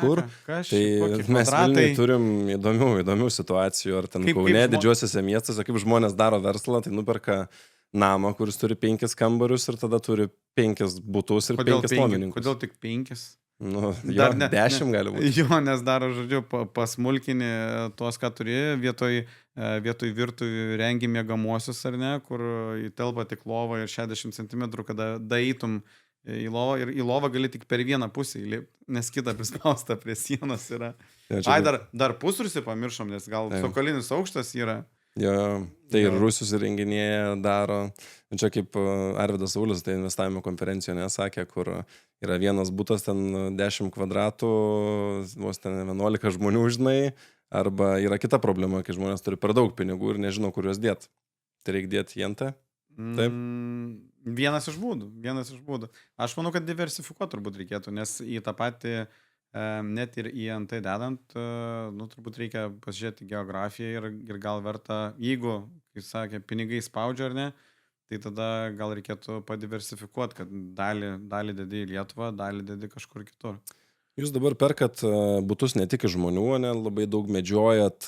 kur? Tai mes Vilniuje turim įdomių situacijų, ar ten Kaune, didžiuosiuose miestuose, kaip žmonės daro verslą, tai nuperka namą, kuris turi 5 kambarius ir tada turi 5 butus ir 5 nuomininkus. Kodėl tik 5? Dar 10 gali būti. Jo, nes daro, žodžiu, pasmulkinį tuos, ką turi, vietoj virtuvių rengi miegamuosius, ar ne, kur įtelpa tik lova ir 60 cm, kada daeitum į lovą, ir į lovą gali tik per vieną pusę įlipti, nes kita prispausta prie sienos yra. Dar pusrusį pamiršom, nes gal sokolinis aukštas yra. Jo, tai ir Rusius įrenginėja, daro. Čia kaip Arvydas Saulis, tai investavimo konferencijoje nesakė, kur yra vienas butas ten 10 kvadratų, vos ten 11 žmonių, žinai, arba yra kita problema, kai žmonės turi per daug pinigų ir nežino, kur juos dėti. Tai reikia dėti į NT? Taip? Vienas iš būdų. Aš manau, kad diversifikuoti turbūt reikėtų, nes į tą patį net ir į NT dedant, turbūt reikia pasižiūrėti geografiją ir gal verta, jeigu, kaip sakė, pinigai spaudžia ar ne, tai tada gal reikėtų padiversifikuoti, kad dalį dedi į Lietuvą, dalį dedi kažkur kitur. Jūs dabar perkat butus ne tik iš žmonių, ne, labai daug medžiojat,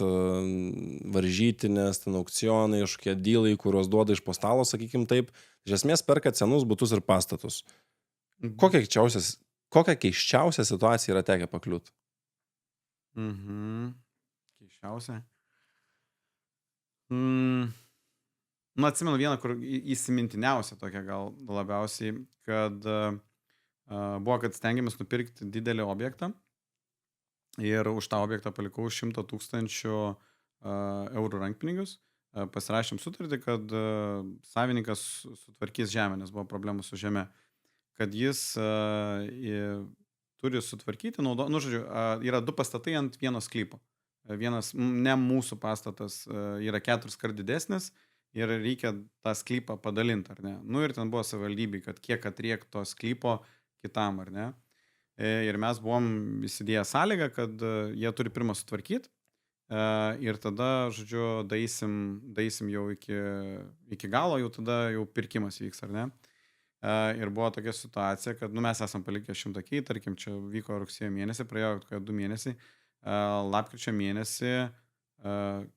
varžytinės, ten aukcionai, kažkokie dylai, kuriuos duoda iš po stalo, sakykim taip. Iš esmės perkat senus butus ir pastatus. Kokia keisčiausia situacija yra tekę pakliūti? Keisčiausia? Atsimenu vieną, kur įsimintiniausia tokia gal labiausiai, kad buvo, kad stengiamės nupirkti didelį objektą ir už tą objektą palikau 100 000 eurų rankpinigius. Pasirašėm sutartį, kad savininkas sutvarkys žemę, nes buvo problemų su žeme. Kad jis turi sutvarkyti, yra 2 pastatai ant vieno sklypo. Vienas, ne mūsų pastatas, yra 4 kart didesnis ir reikia tą sklypą padalinti, ar ne? Ir ten buvo savivaldybei, kad kiek atriek to sklypo kitam, ar ne? Ir mes buvom įsidėję sąlygą, kad jie turi pirmą sutvarkyti ir tada, žodžiu, daisim jau iki galo, jau tada jau pirkimas vyks, ar ne? Ir buvo tokia situacija, kad mes esam palikę 100 kei, tarkim, čia vyko rugsėjo mėnesį, praėjo 2 mėnesiai, lapkričio mėnesį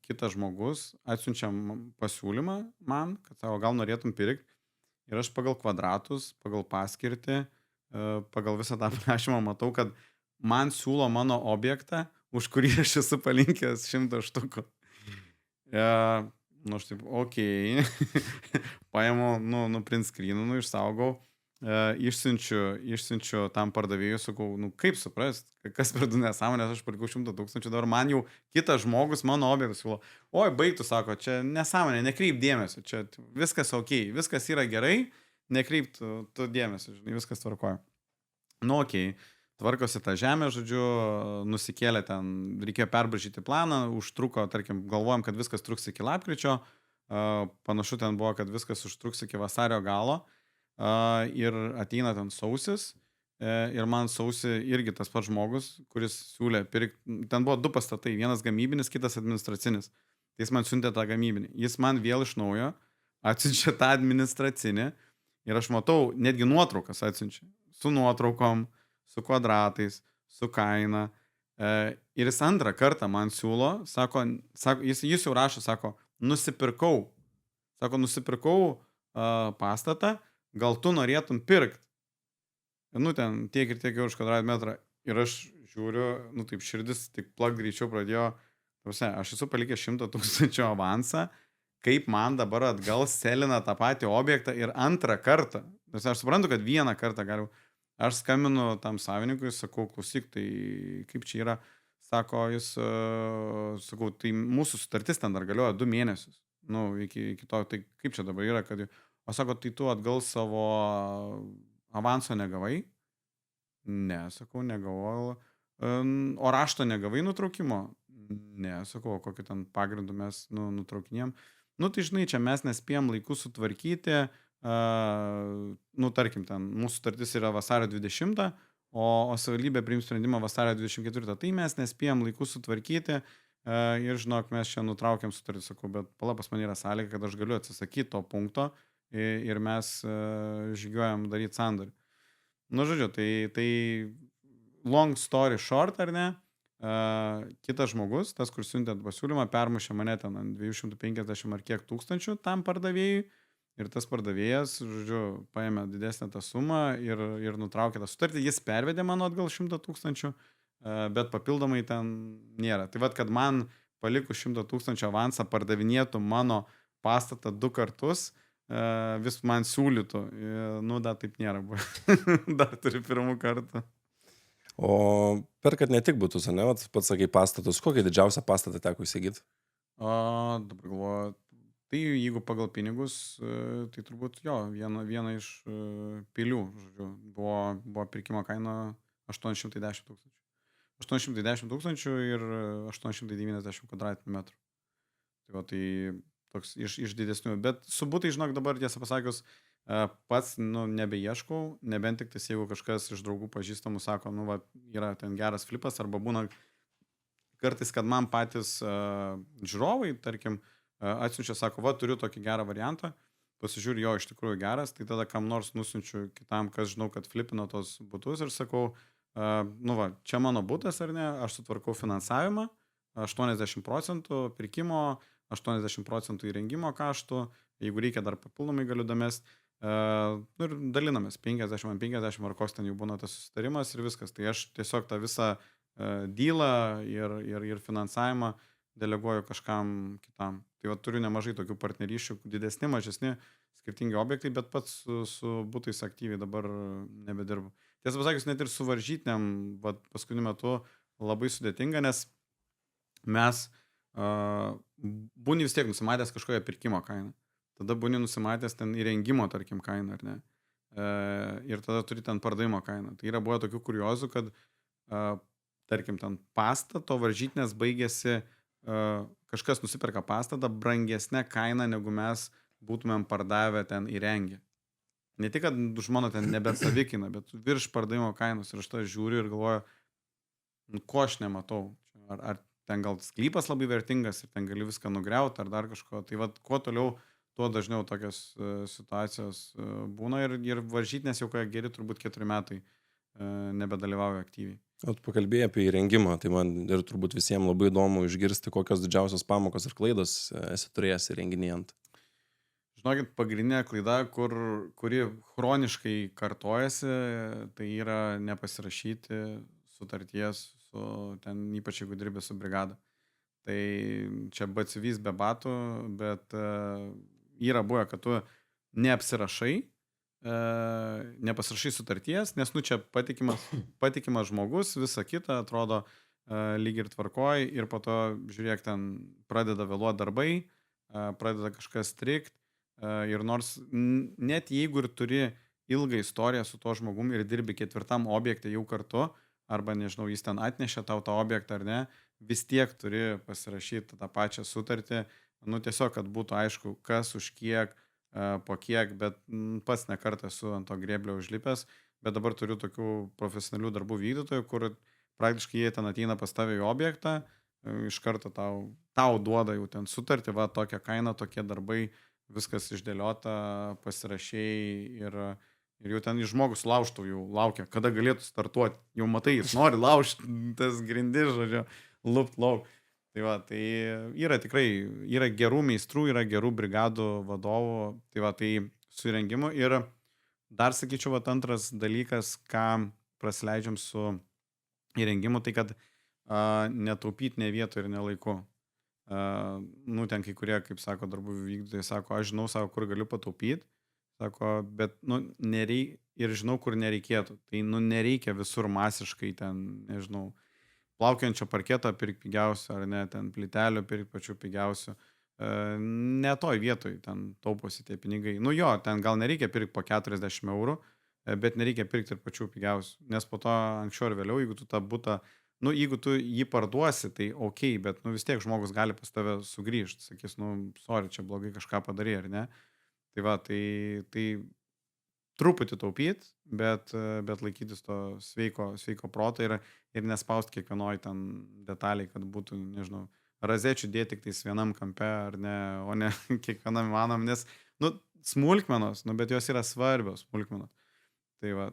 kitas žmogus atsiunčia pasiūlymą man, kad savo gal norėtum pirkti, ir aš pagal kvadratus, pagal paskirtį, pagal visą tą prašymą matau, kad man siūlo mano objektą, už kurį aš esu palinkęs 100 štukų. Aš taip, okei, paimu, print screen'u, išsaugau, išsiunčiu tam pardavėjui, sakau, kaip suprast, kas per 2 nesąmonės, aš palikau 100 000, dabar man jau kitas žmogus mano objektą siūlo, oi, baigtų, sako, čia nesąmonė, nekreip dėmesio, čia viskas okei, viskas yra gerai, nekreip tu dėmesio, žinai, viskas tvarkoja. Okei. Tvarkosi tą žemę, žodžiu, nusikėlė ten, reikėjo perbražyti planą, užtruko, tarkim, galvojom, kad viskas truks iki lapkričio, panašu ten buvo, kad viskas užtruks iki vasario galo, ir ateina ten sausis, ir man sausi irgi tas pats žmogus, kuris siūlė pirkti, ten buvo 2 pastatai, vienas gamybinis, kitas administracinis, tai jis man siuntė tą gamybinį, jis man vėl iš naujo atsiunčia tą administracinį, ir aš matau, netgi nuotraukas atsiunčia. su nuotraukom, su kvadratais, su kaina. Ir jis antrą kartą man siūlo, sako jis jau rašo, sako, nusipirkau pastatą, gal tu norėtum pirkt. Nu, ten tiek ir tiek už kvadratį metrą. Ir aš žiūriu, nu taip širdis tik plak greičiau pradėjo. Aš esu palikęs 100 000 avansą, kaip man dabar atgal selina tą patį objektą ir antrą kartą. Nes aš suprantu, kad vieną kartą galiu. Aš skambinu tam savininkui, sakau, klausyk, tai kaip čia yra. Sako, sakau, tai mūsų sutartis ten dar galioja 2 mėnesius. Nu, iki to, tai kaip čia dabar yra, kad... O sako, tai tu atgal savo avanso negavai? Ne, sakau, negavau. O rašto negavai nutraukimo? Ne, sakau, kokį ten pagrindų mes nutraukinėm. Nu, tai žinai, čia mes nespėjom laiku sutvarkyti. Nu, tarkim, ten mūsų sutartis yra vasario 20, o savivaldybė priims sprendimą vasario 24. Tai mes nespėjom laiku sutvarkyti ir žinok, mes čia nutraukėm sutartį, sakau, bet pas man yra sąlyga, kad aš galiu atsisakyti to punkto ir mes žygiuojam daryti sandorį. Nu, žodžiu, tai long story short, ar ne, kitas žmogus, tas, kur siuntėt pasiūlymą, permušė mane ten ant 250 ar kiek tūkstančių tam pardavėjui. Ir tas pardavėjas, žodžiu, paėmė didesnę tą sumą ir nutraukė tą sutartį. Jis pervedė mano atgal 100 000, bet papildomai ten nėra. Tai vad, kad man palikus 100 000 avansą pardavinėtų mano pastatą 2 kartus, vis man siūlytų. Nu, dar taip nėra buvo. Dar turiu 1 kartą. O perkat ne tik butus, ne? Pats sakai pastatus. Kokį didžiausią pastatą teko įsigyti? Dabar galvoju. Tai jeigu pagal pinigus, tai turbūt jo, viena iš pilių, žodžiu, buvo pirkimo kaina 810 000. 810 000 ir 890 kvadratinių metrų. Tai va, tai toks iš didesnių. Bet su butai, žinok, dabar tiesą pasakius, pats, nebeieškau, nebent tik tas, jeigu kažkas iš draugų pažįstamų sako, va, yra ten geras flipas, arba būna kartais, kad man patys žiūrovai, tarkim, atsiunčia, sako, va, turiu tokį gerą variantą, pasižiūriu, jo iš tikrųjų geras, tai tada kam nors nusiunčiu kitam, kas žinau, kad flipino tos butus ir sakau, va, čia mano butas ar ne, aš sutvarkau finansavimą, 80% pirkimo, 80% įrengimo kaštų, jeigu reikia dar papildomai galiu damest, ir dalinamės 50-50 ar koks ten jau būna tas susitarimas ir viskas. Tai aš tiesiog tą visą dylą ir finansavimą deleguoju kažkam kitam. Tai va, turiu nemažai tokių partnerysčių, didesni, mažesni, skirtingi objektai, bet pats su butais aktyviai dabar nebedirbu. Tiesą pasakius, net ir su varžytiniam paskutiniu metu labai sudėtinga, nes mes būni vis tiek nusimatęs kažkokią pirkimo kainą. Tada būni nusimatęs ten įrengimo, tarkim, kainą, ar ne? Ir tada turi ten pardavimo kainą. Tai yra buvo tokių kuriozų, kad tarkim, ten pastato varžytinės baigėsi, kažkas nusiperka pastatą brangesnę kainą, negu mes būtumėm pardavę ten įrengę. Ne tik, kad už mano ten nebesavikina, bet virš pardavimo kainos. Ir aš tą žiūriu ir galvoju, ko aš nematau. Ar ten gal sklypas labai vertingas ir ten gali viską nugriauti, ar dar kažko. Tai vad, kuo toliau, tuo dažniau tokios situacijos būna. Ir varžytinės jau geri turbūt 4 metai nebedalyvauja aktyviai. O tu pakalbėjai apie įrengimą, tai man ir turbūt visiems labai įdomu išgirsti, kokios didžiausios pamokos ir klaidos esi turėjęs įrenginėjant. Žinokit, pagrindinė klaida, kuri chroniškai kartojasi, tai yra nepasirašyti sutarties su ten, ypač jeigu dirbi su brigada. Tai čia batsivys be batų, bet yra buvę, kad tu neapsirašai, nepasirašai sutarties, nes čia patikimas žmogus, visa kita atrodo lyg ir tvarkoj ir po to, žiūrėk, ten pradeda vėluoti darbai, pradeda kažkas strikt ir nors net jeigu ir turi ilgą istoriją su to žmogum ir dirbi 4 objekte jau kartu, arba nežinau, jis ten atnešė tau tą objektą ar ne, vis tiek turi pasirašyti tą pačią sutartį, tiesiog, kad būtų aišku, kas už kiek, po kiek, bet pats ne kartą esu ant to grėblio užlipęs, bet dabar turiu tokių profesionalių darbų vykdytojų, kur praktiškai jie ten ateina pas tave į objektą, iš karto tau duoda jau ten sutartį, va, tokia kaina, tokie darbai, viskas išdėliota, pasirašėjai Ir jau ten žmogus laužtų jau laukia, kada galėtų startuoti. Jau matai, jis nori laužti tas grindis, žodžiu, lupt lauk. Tai va, tai yra tikrai, yra gerų meistrų, yra gerų brigadų vadovų, tai va, tai su įrengimu. Ir dar sakyčiau, va, antras dalykas, ką prasileidžiam su įrengimu, tai kad netaupyti ne vietoje ir ne laiku. Nu, ten kai kurie, kaip sako, darbų vykdytojai, sako, aš žinau, sako, kur galiu pataupyti. Sako, bet, nu, ir žinau, kur nereikėtų. Tai, nu, nereikia visur masiškai ten, nežinau, plaukiančio parketo pirkti pigiausių, ar ne, ten plytelio pirkti pačių pigiausių. Ne toj vietoj ten tauposi tie pinigai. Nu jo, ten gal nereikia pirkti po 40 eurų, bet nereikia pirkti ir pačių pigiausių. Nes po to anksčiau ir vėliau, jeigu tu tą butą, nu, jeigu tu jį parduosi, tai ok, bet, nu, vis tiek žmogus gali pas tave sugrįžti. Sakys, nu, sorry, čia blogai kažką padarė, ar ne? Tai va, tai truputį taupyti, bet laikytis to sveiko proto ir nespaust kiekvienoj ten detaliai, kad būtų, nežinau, razečių dėti tik tais vienam kampe, ar ne, o ne kiekvienam įmanom, nes, nu, smulkmenos, nu, bet jos yra svarbios smulkmenos. Tai va,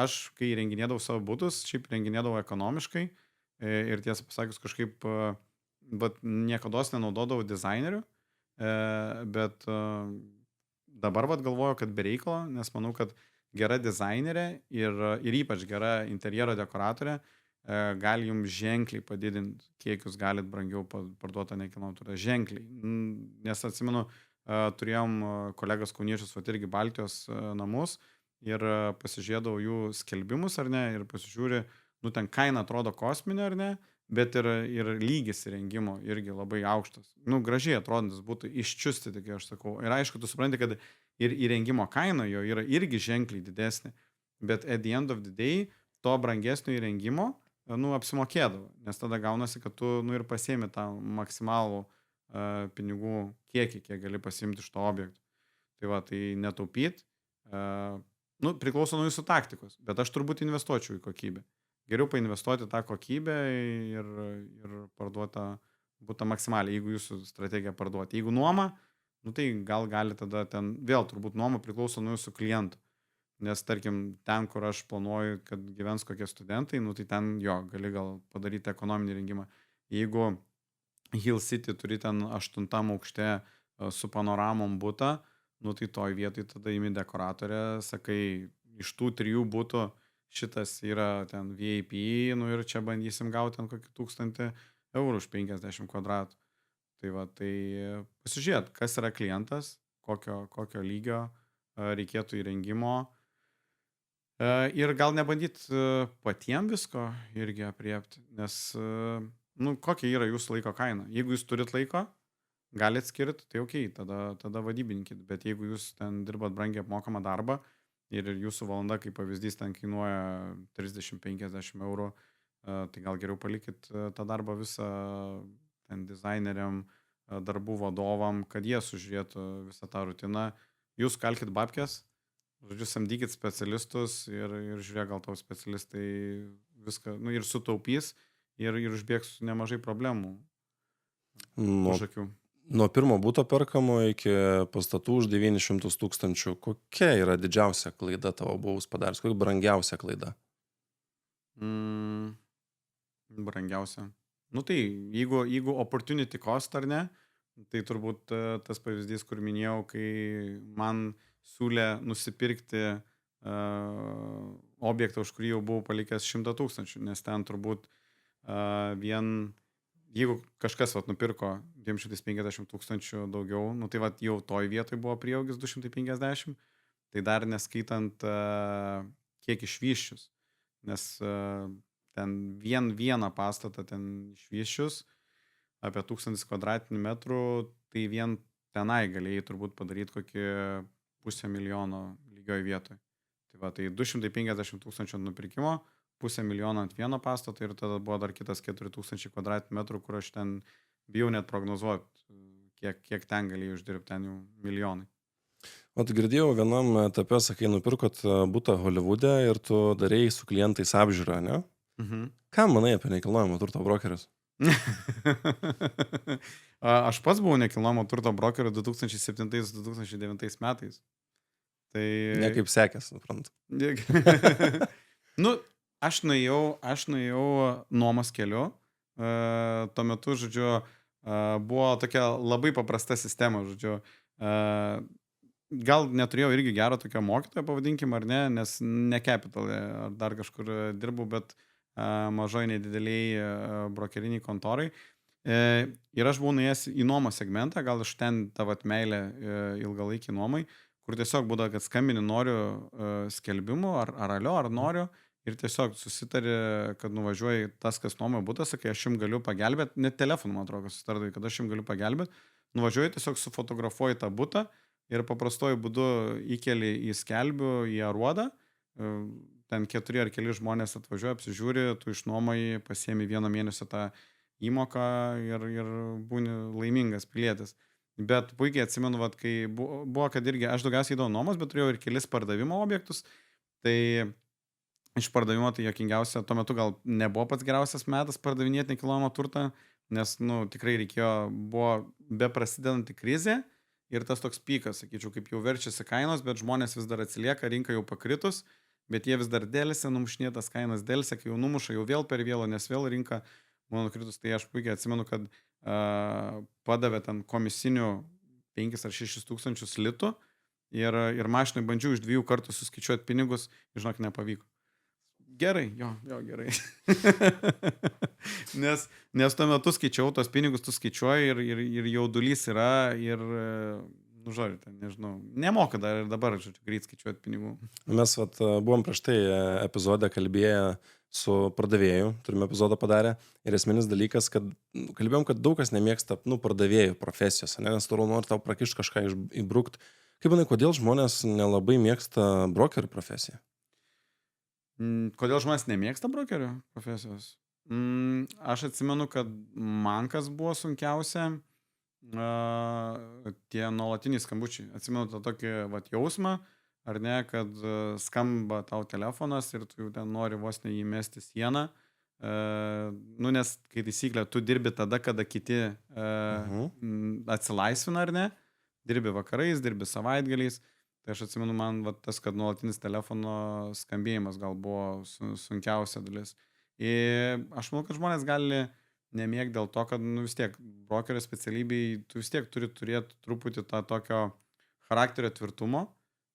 aš, kai renginėdavau savo butus, šiaip renginėdavau ekonomiškai ir tiesą pasakius kažkaip, bet niekados nenaudodavau dizainerių, bet dabar vat galvoju, kad be reikalo, nes manau, kad gera dizainerė ir ypač gera interjero dekoratorė gali jums ženkliai padidinti, kiek jūs galit brangiau parduotą nekilnojamą turtą. Ženkliai. Nes atsimenu, turėjom kolegas kauniečius, vat irgi Baltijos namus ir pasižiūrėdavau jų skelbimus, ar ne, ir pasižiūri, nu ten kaina atrodo kosminė, ar ne, bet ir lygis įrengimo irgi labai aukštas. Nu, gražiai atrodantis būtų iščiusti, tik aš sakau. Ir aišku, tu supranti, kad ir įrengimo kaina jo yra irgi ženkliai didesnė. Bet at the end of the day, to brangesnio įrengimo, nu, apsimokėdavo. Nes tada gaunasi, kad tu, nu, ir pasiemi tą maksimalų pinigų kiekį, kiek gali pasiimti iš to objekto. Tai va, tai netaupyt, nu, priklauso nuo jūsų taktikos. Bet aš turbūt investuočiau į kokybę. Geriau painvestuoti tą kokybę ir parduotą būtą maksimaliai, jeigu jūsų strategija parduoti. Jeigu nuoma, nu tai gal gali tada ten, vėl turbūt nuoma priklauso nuo jūsų klientų. Nes tarkim, ten, kur aš planuoju, kad gyvens kokie studentai, nu tai ten jo, gali gal padaryti ekonominį rengimą. Jeigu Hill City turi ten 8 aukšte su panoramom butą, nu tai toj vietoj tada imi dekoratorę, sakai, iš tų 3 butų šitas yra ten VIP, nu ir čia bandysim gauti ten kokį 1000 eurų už 50 kvadratų. Tai va, tai pasižiūrėt, kas yra klientas, kokio lygio reikėtų įrengimo. Ir gal nebandyti patiem visko irgi apriepti, nes, nu, kokia yra jūsų laiko kaina. Jeigu jūs turit laiko, galit skirti, tai ok, tada vadybinkit. Bet jeigu jūs ten dirbat brangiai apmokamą darbą, ir jūsų valanda, kaip pavyzdys, ten kainuoja 30-50 eurų, tai gal geriau palikit tą darbą visą ten dizaineriam, darbų vadovam, kad jie sužiūrėtų visą tą rutiną. Jūs kalkit babkes, žodžiu, samdykit specialistus ir žiūrėk, gal tau specialistai viską, nu, ir sutaupys ir užbėgs nemažai problemų už akių. Nuo pirmo buto perkamo iki pastatų už 900 000. Kokia yra didžiausia klaida tavo buvus padaręs? Kokia brangiausia klaida? Brangiausia. Nu tai, jeigu opportunity cost ar ne, tai turbūt tas pavyzdys, kur minėjau, kai man siūlė nusipirkti objektą, už kurį jau buvau palikęs 100 000, nes ten turbūt jeigu kažkas vat nupirko 250 000 daugiau, nu tai vat jau toj vietoj buvo prieaugis 250, tai dar neskaitant kiek išvyščius, nes ten vieną pastatą ten išvyščius apie 1000 kvadratinių metrų, tai vien tenai galėjai turbūt padaryti kokį 500 000 lygioj vietoj. Tai va, tai 250 000 nupirkimo, 500 000 ant vieno pastato ir tada buvo dar kitas 4000 kvadratinių metrų, kur aš ten bijau net prognozuoti, kiek ten galėjau uždirbti, ten jau milijonai. O tu girdėjau, vienam etape, sakai, nupirkot butą Holivude ir tu darėjai su klientais apžiūrą, ne? Ką manai apie nekilnojamo turto brokerius? Aš pats buvau nekilnojamo turto brokeriu 2007-2009 metais. Tai... Nekaip sekės, suprantu. Nu, aš nuėjau nuomos keliu. Tuo metu, žodžiu, buvo tokia labai paprasta sistema, žodžiu. Gal neturėjau irgi gero tokio mokytojo, pavadinkim, ar ne, nes ne Capital, ar dar kažkur dirbu, bet mažoj nedideliai brokeriniai kontorai. Ir aš buvau nuėjęs į nuomos segmentą, gal iš ten tavo meilė ilgalaikį nuomai, kur tiesiog būdavo, kad skambini noriu skelbimų, ar alio, ar noriu, ir tiesiog susitari, kad nuvažiuoji tas, kas nuomoja butą, sakai, aš jums galiu pagelbėti, net telefonu, man atrodo, susitardai, kad aš jums galiu pagelbėti, nuvažiuoji, tiesiog sufotografuoji tą butą ir paprastuoju būdu įkeli į skelbių, į aruodą, ten 4 ar keli žmonės atvažiuoja, apsižiūri, tu išnuomoji, pasiemi 1 mėnesio tą įmoką ir būni laimingas pilietis. Bet puikiai atsimenu, vat, kai buvo, kad irgi aš daugiausiai įdavau nuomos, bet turėjau ir kelis pardavimo objektus. Tai iš pardavimo tai jokingiausia, tuo metu gal nebuvo pats geriausias metas pardavinėti nekilnojamą turtą, nes tikrai reikėjo, buvo beprasidedanti krizė ir tas toks pykas, sakyčiau, kaip jau verčiasi kainos, bet žmonės vis dar atsilieka, rinka jau pakritus, bet jie vis dar dėlėse, numušinėtas kainas dėlėse, kai jau numuša, jau vėl per vėlo, nes vėl rinka mano nukritus, tai aš puikiai atsimenu, kad padavė ten komisinių 5 ar 6 tūkstančius litų ir mašinai bandžiau iš 2 kartų suskaičiuoti pinigus, žinok, nepavyko. Gerai, jo, gerai. nes tuo metu skaičiau, tos pinigus tu skaičiuoji ir jaudulys yra ir, žodžiu, ten, nežinau, nemoka dar ir dabar, žodžiu, greit skaičiuoti pinigų. Mes buvom prieš tai epizodę kalbėję su pardavėju, turime epizodą padarę ir esminis dalykas, kad kalbėjom, kad daug kas nemėgsta pardavėjų profesijos, nes tu nori tau prakišti kažką įbrukti. Kaip manai, kodėl žmonės nelabai mėgsta brokerių profesiją? Kodėl žmonės nemėgsta brokerių profesijos? Aš atsimenu, kad man kas buvo sunkiausia, tie nuolatiniai skambučiai. Atsimenu tą tokį jausmą, ar ne, kad skamba tau telefonas ir tu jau ten nori vos neįmesti sieną. Nes, kai taisyklė, tu dirbi tada, kada kiti atsilaisvina, ar ne? Dirbi vakarais, dirbi savaitgaliais. Tai aš atsimenu, man tas, kad nuolatinis telefono skambėjimas gal buvo sunkiausia dalis. Ir aš manau, kad žmonės gali nemėgti dėl to, kad vis tiek brokerio specialybei tu vis tiek turi turėti truputį tą tokio charakterio tvirtumo,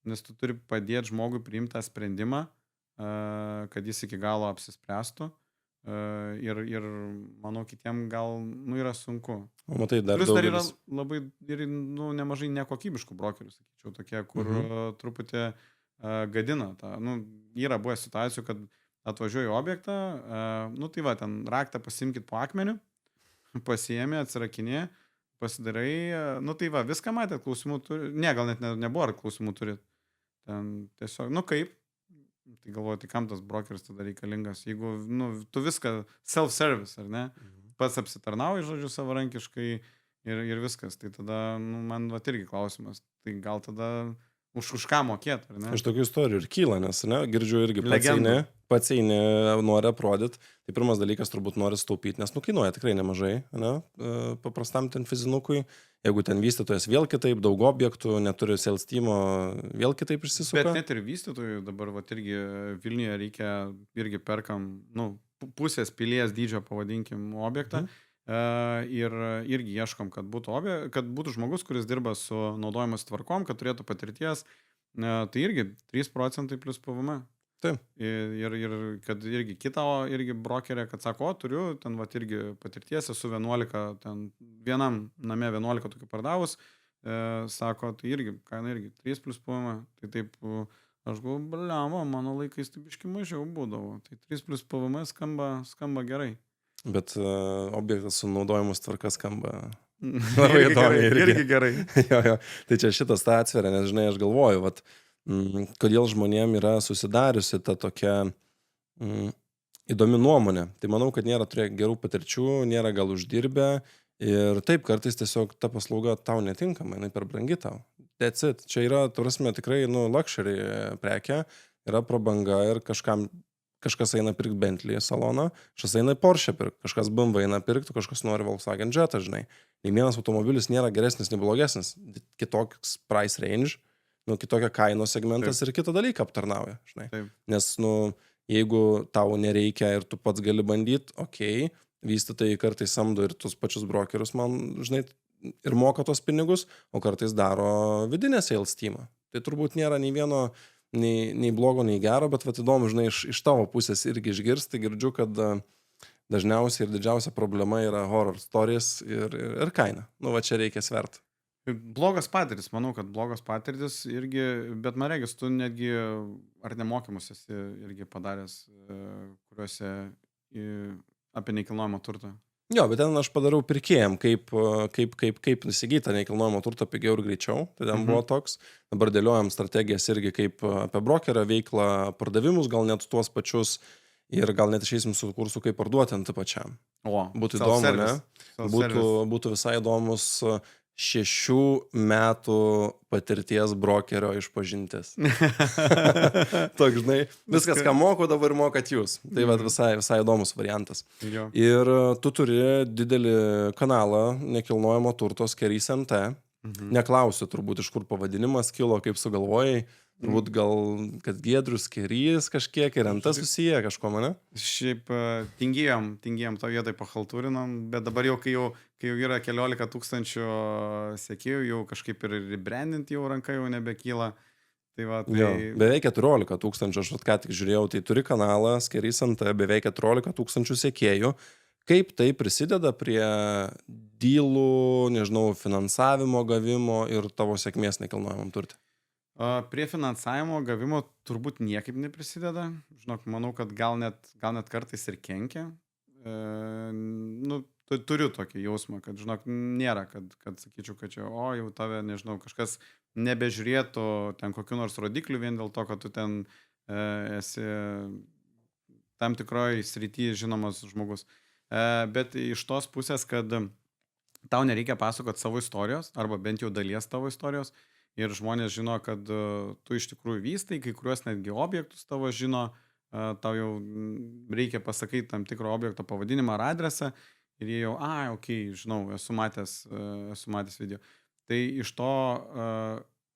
nes tu turi padėti žmogui priimti tą sprendimą, kad jis iki galo apsispręstų. Ir manau, kitiem gal yra sunku. O matai, dar plius dar yra daugelis... labai nemažai nekokybiškų brokerių, sakyčiau, tokie, kur truputį gadina tą. Yra buvę situacijų, kad atvažiuoju objektą, tai va, ten raktą pasimkit po akmeniu, pasiėmė, atsirakinė, pasidarai, tai va, viską matėt, klausimų turi, gal net nebuvo, ar klausimų turit. Ten tiesiog, kaip, tai galvoju, tai kam tas brokeris tada reikalingas, jeigu, tu viską self-service, ar ne, pats apsitarnauji, žodžiu, savarankiškai ir viskas, tai tada, man va irgi klausimas, tai gal tada už ką mokėt, ar ne? Iš tokių istorijų ir kyla, nes, girdžiu irgi pats eini nori aprodyti, tai pirmas dalykas turbūt nori staupyti, nes kainuoja tikrai nemažai, paprastam ten fizinukui, jeigu ten vystytojas vėl kitaip, daug objektų, neturi sales teamo, vėl kitaip išsisuka. Bet net ir vystytojų dabar, va, irgi Vilniuje reikia, irgi perkam, pusės pilies dydžio, pavadinkim, objektą, ir irgi ieškom, kad būtų žmogus, kuris dirba su naudojimas tvarkom, kad turėtų patirties, tai irgi 3% plus PVM. Taip. Ir kad irgi kita irgi brokerė, kad sako, turiu, ten va irgi patirties, esu 11, ten vienam name 11 tokių pardavus, sako, tai irgi, kaina irgi 3 plus PVM, tai taip, aš galvoju, bliamo, mano laikais tai biškai mažiau būdavo, tai 3 plus PVM skamba gerai. Bet objektas su naudojimus tvarka skamba labai įdomiai. Irgi gerai. Jo. Tai čia šitas tą atsveria, nes, žinai, aš galvoju, vat, kodėl žmonėm yra susidariusi ta tokia įdomi nuomonė. Tai manau, kad nėra turėję gerų patirčių, nėra gal uždirbę ir taip kartais tiesiog ta paslauga tau netinkama, jinai per brangi tau. That's it. Čia yra, turasme, tikrai, luxury prekė, yra prabanga ir kažkas eina pirkti Bentley saloną, kažkas eina Porsche pirkti, kažkas BMW eina pirkti, kažkas nori Volkswagen Jetta, žinai. Nei vienas automobilis nėra geresnis, nei blogesnis, kitoks price range. kitokio kainos segmentas ir kitą dalyką aptarnauja, žinai. Taip. Nes, jeigu tau nereikia ir tu pats gali bandyti, okei, vystytojai kartais samdo ir tus pačius brokerius, man, žinai, ir moka tos pinigus, o kartais daro vidinę sales teamą. Tai turbūt nėra nei vieno, nei blogo, nei gero, bet vat įdomu, žinai, iš tavo pusės irgi išgirsti, girdžiu, kad dažniausiai ir didžiausia problema yra horror stories ir kaina. Va čia reikia sverti. Blogas patirtis, manau, kad blogas patirtis irgi, bet man regis, tu netgi ar nemokymus esi irgi padaręs, kuriuose apie nekilnojamą turtą. Jo, bet ten aš padariau pirkėjam, kaip įsigyti nekilnojamo turto pigiau ir greičiau. Tai ten buvo toks. Dabar dėliojam strategijas irgi kaip apie brokerio veiklą, pardavimus, gal net tuos pačius ir gal net išeisim su kursu, kaip parduoti ant pačiam. Būtų įdomu, ne? Būtų visai įdomus 6 metų patirties brokerio išpažintis. Toks, žinai, viskas, ką moku, dabar mokat jūs. Tai visai įdomus variantas. Jo. Ir tu turi didelį kanalą nekilnojamo turto Skerys NT. Neklausiu turbūt, iš kur pavadinimas kilo, kaip sugalvojai. Turbūt gal, kad Giedrius Skerys kažkiek ir NT susiję kažko, mane? Šiaip tingėjom to vietoj pachaltūrinom, bet dabar jau, kai jau yra 14 000 sekėjų, jau kažkaip ir rebrandinti jau ranka jau nebekyla. Tai va, tai... Jo, beveik 14 000, aš ką tik žiūrėjau, tai turi kanalą Skerys NT, beveik 14 000 sekėjų. Kaip tai prisideda prie dylų, nežinau, finansavimo gavimo ir tavo sėkmės nekilnojamam turte? Prie finansavimo gavimo turbūt niekaip neprisideda. Žinok, manau, kad gal net kartais ir kenkia. Turiu tokį jausmą, kad, žinok, nėra, kad sakyčiau, kad čia, jau tave, nežinau, kažkas nebežiūrėtų ten kokiu nors rodikliu vien dėl to, kad tu ten esi tam tikroj srity žinomas žmogus. Bet iš tos pusės, kad tau nereikia pasakoti savo istorijos, arba bent jau dalies tavo istorijos, ir žmonės žino, kad tu iš tikrųjų vystai, kai kuriuos netgi objektus tavo žino, tau jau reikia pasakyti tam tikro objekto pavadinimą ar adresą, ir jie jau, okei, žinau, esu matęs video. Tai iš to,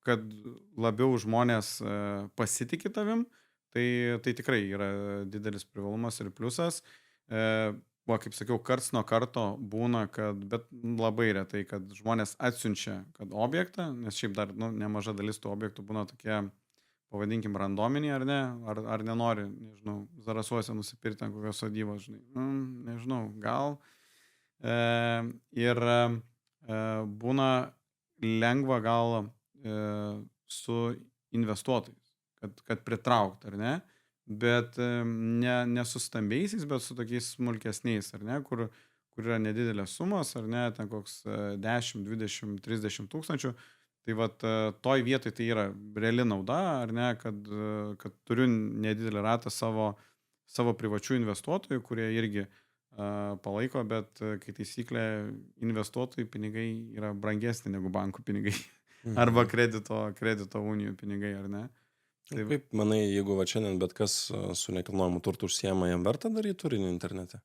kad labiau žmonės pasitikė tavim, tai tikrai yra didelis privalumas ir pliusas. Kaip sakiau, karts nuo karto būna, bet labai retai, kad žmonės atsiunčia objektą, nes šiaip dar nemaža dalis tų objektų būna tokie, pavadinkim, randominiai, ar ne, ar nenori, nežinau, Zarasuose nusipirkti ant kokios sodybos, žinai, nežinau, gal. Ir būna lengva gal su investuotojais, kad pritraukti, ar ne? Bet ne su stambiaisiais, bet su tokiais smulkesniais, ar ne, kur yra nedidelės sumos, ar ne, ten koks 10, 20, 30 tūkstančių. Tai vat toj vietoj tai yra reali nauda, ar ne, kad turiu nedidelį ratą savo privačių investuotojų, kurie irgi palaiko, bet kai taisyklė investuotojų pinigai yra brangesni negu bankų pinigai arba kredito unijų pinigai, ar ne. Taip. Kaip manai, jeigu šiandien bet kas su nekilnojamu turtu užsiema, jam verta daryti turinį internete?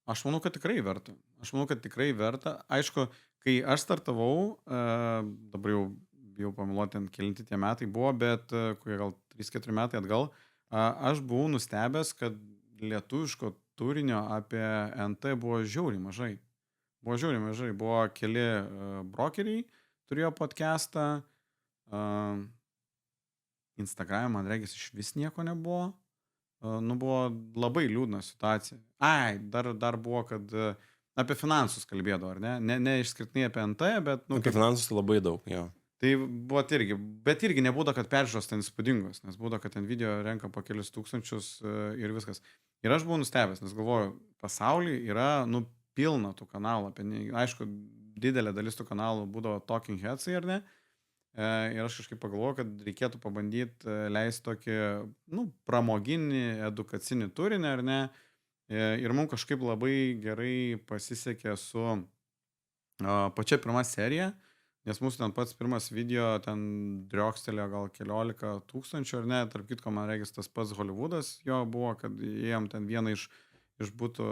Aš manau, kad tikrai verta. Aišku, kai aš startavau, dabar jau pameluoti, kelinti tie metai buvo, bet kokie gal 3-4 metai atgal, aš buvau nustebęs, kad lietuviško turinio apie NT buvo žiauriai mažai. Buvo keli brokeriai, turėjo podcastą, Instagram'e, man regis, iš vis nieko nebuvo. Buvo labai liūdna situacija. Dar buvo, kad apie finansus kalbėdavo, ar ne? Ne išskirtinai apie NT, bet... Apie finansus labai daug, jo. Tai buvo irgi, bet irgi nebūdo, kad peržiūros ten įspūdingos, nes būdo, kad ten video renka po kelis tūkstančius ir viskas. Ir aš buvau nustebęs, nes galvoju, pasaulyje yra, pilna tų kanalų. Aišku, didelė dalis tų kanalų būdavo Talking Headsai, ar ne? Ir aš kažkaip pagalvoju, kad reikėtų pabandyti leisti tokį, pramoginį, edukacinį turinį, ar ne? Ir mums kažkaip labai gerai pasisekė su pačia pirma serija, nes mūsų ten pats pirmas video ten driokstelėjo gal 14 tūkstančių, ar ne? Tarp kitko, man regis, tas pats Hollywoodas jo buvo, kad ėjom ten vieną iš būtų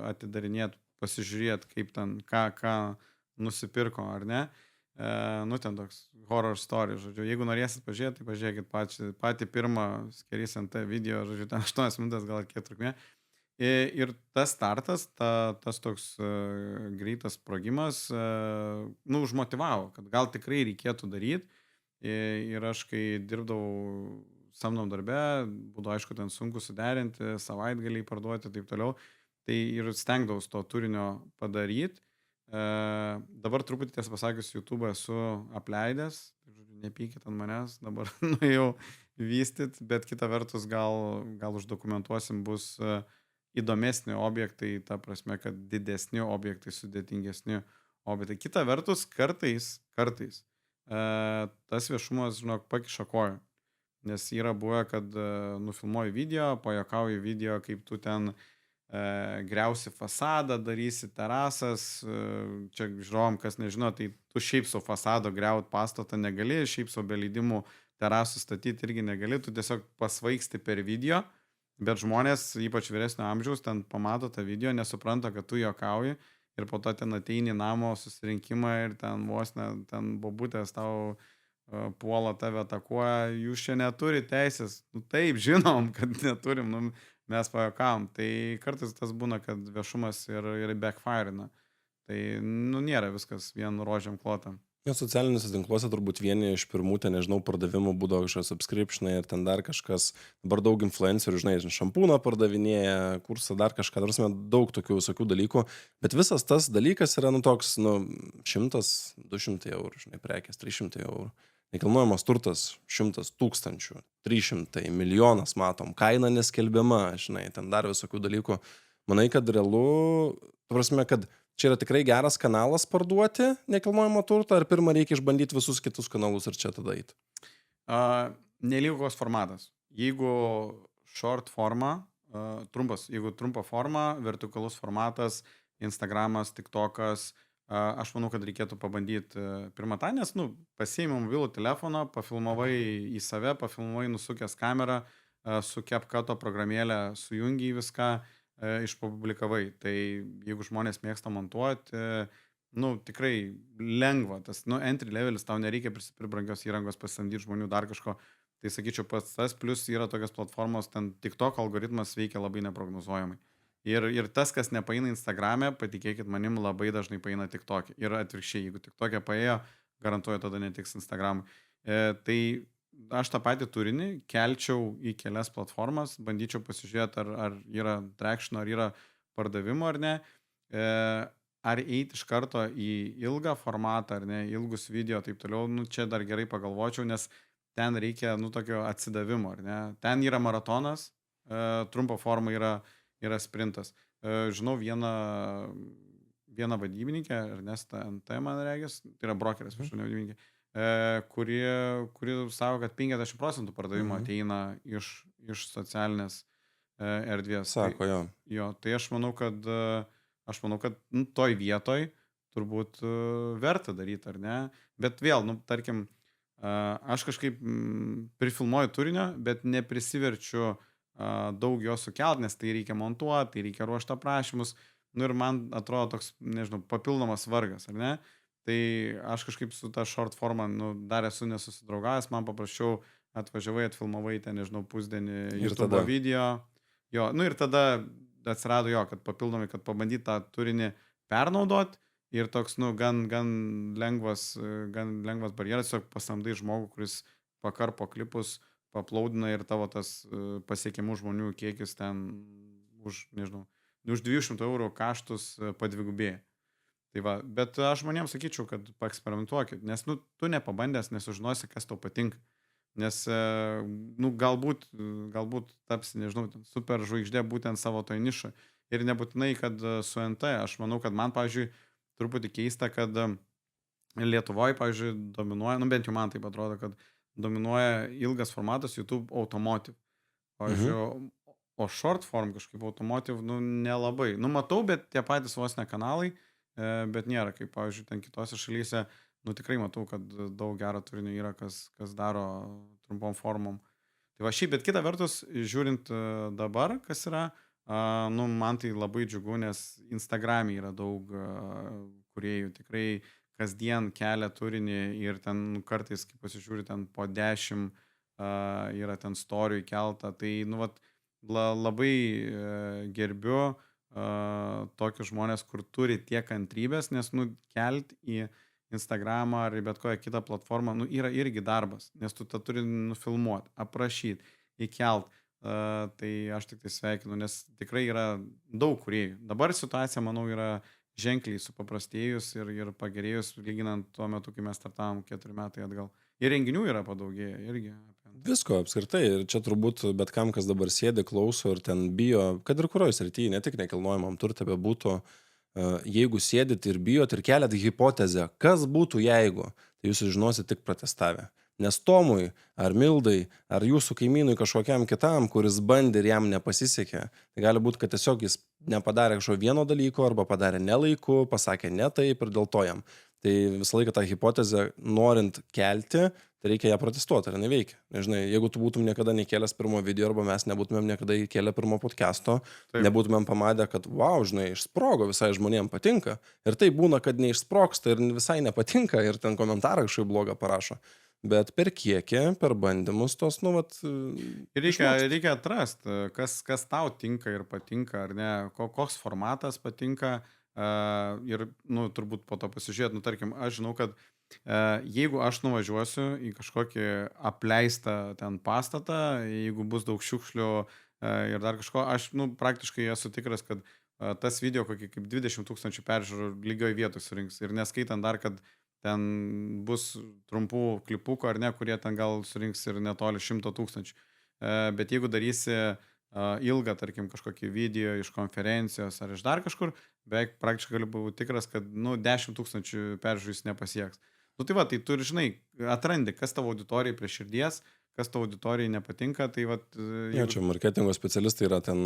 atidarinėti, pasižiūrėti, kaip ten, ką nusipirko, ar ne? Nu, ten toks horror story, žodžiu. Jeigu norėsit pažiūrėti, tai pažiūrėkit patį pirmą Skerys NT video, žodžiu, ten 8 minutės gal kiek trukmė. Ir tas startas, tas toks greitas sprogimas, nu, užmotivavo, kad gal tikrai reikėtų daryti. Ir aš, kai dirbdavau samdom darbe, būdavo aišku, ten sunku suderinti, savaitgaliai parduoti ir taip toliau, tai ir stengdavausi to turinio padaryti. Dabar truputį, tiesą pasakius, YouTube esu apleidęs, nepykit ant manęs, dabar nuėjau vystyti, bet kita vertus gal uždokumentuosim bus įdomesni objektai, ta prasme, kad didesni objektai, sudėtingesni objektai. Kita vertus, kartais tas viešumas, žinok, pakiša koją, nes yra buvę, kad nufilmuoji video, pajuokauji video, kaip tu ten griausi fasadą, darysi terasas, čia žiūrovom, kas nežino, tai tu šiaip su fasado griaut pastatą negali, šiaip su be leidimų terasų statyti irgi negali, tu tiesiog pasvaigsti per video, bet žmonės, ypač vyresnio amžiaus, ten pamato tą video, nesupranta, kad tu juokauji ir po to ten ateini namo susirinkimą ir ten vos ne, ten bobutės tau puola tave atakuoja, jūs čia neturi teisės. Nu, taip, žinom, kad neturim, nu, mes pajuokavom. Tai kartais tas būna, kad viešumas ir backfire'ina. Tai, nu, nėra viskas vien rožiam klota. Socialiniuose tinkluose turbūt vieni iš pirmų, ten, nežinau, pardavimų būdavo kažkas subscriptionai ir ten dar kažkas, dabar daug influencerių, žinai, šampūną pardavinėja, kursą, dar kažką, tarsi daug tokių visokių dalykų, bet visas tas dalykas yra, nu, toks, nu, 100-200 eurų, žinai, prekės 300 eurų. Nekilnojamas turtas 100 000, 300, milijonas matom, kaina neskelbiama, žinai, ten dar visokių dalykų. Manai, kad realu, prasme, kad čia yra tikrai geras kanalas parduoti nekilnojamą turtą, ar pirmą reikia išbandyti visus kitus kanalus ir čia tada eiti? Nelygos formatas. Jeigu short forma, jeigu trumpa forma, vertikalus formatas, Instagramas, TikTokas, aš manau, kad reikėtų pabandyti pirmą tą, nes, nu, pasiėmė mobilų telefoną, pafilmavai į save, pafilmavai nusukęs kamerą, su CapCut'o programėlę sujungi viską, išpublikavai. Tai jeigu žmonės mėgsta montuoti, nu, tikrai lengva. Tas, nu, entry levelis, tau nereikia prisipirkti įrangos, pasamdyti žmonių, dar kažko. Tai sakyčiau, pats tas, plus yra tokios platformos, ten TikTok algoritmas veikia labai neprognozuojamai. Ir tas, kas nepaeina Instagram'e, patikėkit manim, labai dažnai paeina TikTok'e. Ir atvirkščiai, jeigu TikTok'e paėjo, garantuoju, tada netiks Instagram'e. Tai aš tą patį turinį kelčiau į kelias platformas, bandyčiau pasižiūrėti, ar yra traction, ar yra pardavimo, ar ne. Ar eiti iš karto į ilgą formatą, ar ne, ilgus video, taip toliau, nu, čia dar gerai pagalvočiau, nes ten reikia, nu, tokio atsidavimo, ar ne. Ten yra maratonas, trumpa forma yra sprintas. Žinau vieną vadybininkę, Ernestą NT, man regis, tai yra brokeris, ne vadybininkė, kuri savo, kad 50% pardavimo ateina iš socialinės erdvės. Sako, jo. Jo, tai aš manau, kad nu, toj vietoj turbūt verta daryti, ar ne? Bet vėl, nu, tarkim, aš kažkaip prifilmuoju turinio, bet neprisiverčiu daug jo sukelt, nes tai reikia montuoti, tai reikia ruošti aprašymus, nu ir man atrodo toks, nežinau, papildomas vargas, ar ne? Tai aš kažkaip su ta short forma, nu, dar esu nesusidraugavęs, man paprasčiau atvažiavai, atfilmavai ten, nežinau, pusdienį YouTube video. Jo, nu ir tada atsirado jo, kad papildomai, kad pabandyti tą turinį pernaudot ir toks, nu, gan lengvas barjeras, tiesiog pasamdai žmogų, kuris pakarpo klipus, paplaudina ir tavo tas pasiekiamų žmonių kiekis ten už, nežinau, už 200 eurų kaštus padvigubėja. Tai va, bet aš žmonėms sakyčiau, kad paeksperimentuokit, nes, nu, tu nepabandęs nesužinosi, kas tau patinka. Nes, nu, galbūt tapsi, nežinau, super žvaigždė būtent savo toj nišą. Ir nebūtinai, kad su NT, aš manau, kad man, pavyzdžiui, truputį keista, kad Lietuvoje, pavyzdžiui, dominuoja, nu, bent jau man taip atrodo, kad dominuoja ilgas formatas YouTube automotive. Pavyzdžiui, o short form kažkaip automotive, nu, nelabai. Nu, matau, bet tie patys vos ne kanalai, bet nėra, kaip, pavyzdžiui, ten kitose šalyse, nu, tikrai matau, kad daug gero turinio yra, kas daro trumpom formom. Tai va šiaip, bet kita vertus, žiūrint dabar, kas yra, nu, man tai labai džiugu, nes Instagram'e yra daug kūrėjų, tikrai kasdien kelia turinį ir ten kartais, kaip pasižiūri, ten po 10 yra ten storijų įkelta. Tai, nu, vat, labai gerbiu tokius žmonės, kur turi tiek kantrybės, nes, nu, kelt į Instagramą ar į bet kokią kitą platformą, nu, yra irgi darbas, nes tu tą turi nufilmuoti, aprašyti, įkelt. Tai aš tik tai sveikinu, nes tikrai yra daug kūrėjų. Dabar situacija, manau, yra ženkliai supaprastėjus ir pagerėjus, lyginant tuo metu, kai mes startavom 4 metai atgal. Ir renginių yra padaugėję irgi. Visko apskritai. Ir čia turbūt bet kam, kas dabar sėdi, klauso ir ten bijo, kad ir kurioje srityje, ne tik nekilnojamam turtui bebūtų, jeigu sėdit ir bijot ir keliat hipotezę, kas būtų jeigu, tai jūs žinosit tik pratestavę. Nes Tomui, ar Mildai, ar jūsų kaimynui kažkokiam kitam, kuris bandė ir jam nepasisekė, tai gali būti, kad tiesiog jis nepadarė kažko vieno dalyko arba padarė nelaiku, pasakė ne taip ir dėl to jam. Tai visą laiką tą hipotezę norint kelti, tai reikia ją protestuoti, ar neveikia. Nežinai, jeigu tu būtum niekada nekėlęs pirmo video arba mes nebūtumėm niekada įkėlę pirmo podcast'o, nebūtumėm pamatę, kad wow, žinai, išsprogo, visai žmonėms patinka. Ir tai būna, kad neišsprogsta ir visai nepatinka ir ten komentarą kažkaip blogą parašo. Bet per kiekį, per bandymus tos, nu, vat... Reikia atrasti, kas tau tinka ir patinka, ar ne, koks formatas patinka ir, nu, turbūt po to pasižiūrėti, nu, tarkim, aš žinau, kad jeigu aš nuvažiuosiu į kažkokį apleistą ten pastatą, jeigu bus daug šiukšlių ir dar kažko, aš, nu, praktiškai esu tikras, kad tas video kokį kaip 20 000 peržiūrų lygioj vietoj surinks ir neskaitant dar, kad ten bus trumpų klipukų ar ne, kurie ten gal surinks ir netoli 100 000. Bet jeigu darysi ilgą, tarkim, kažkokį video iš konferencijos ar iš dar kažkur, beveik praktiškai galiu būti tikras, kad, nu, 10 000 peržiūrų jis nepasieks. Nu tai va, tai tu ir žinai, atrandi, kas tavo auditorijai prie širdies, kas tavo auditorijai nepatinka, tai va... Jo, čia marketingo specialistai yra ten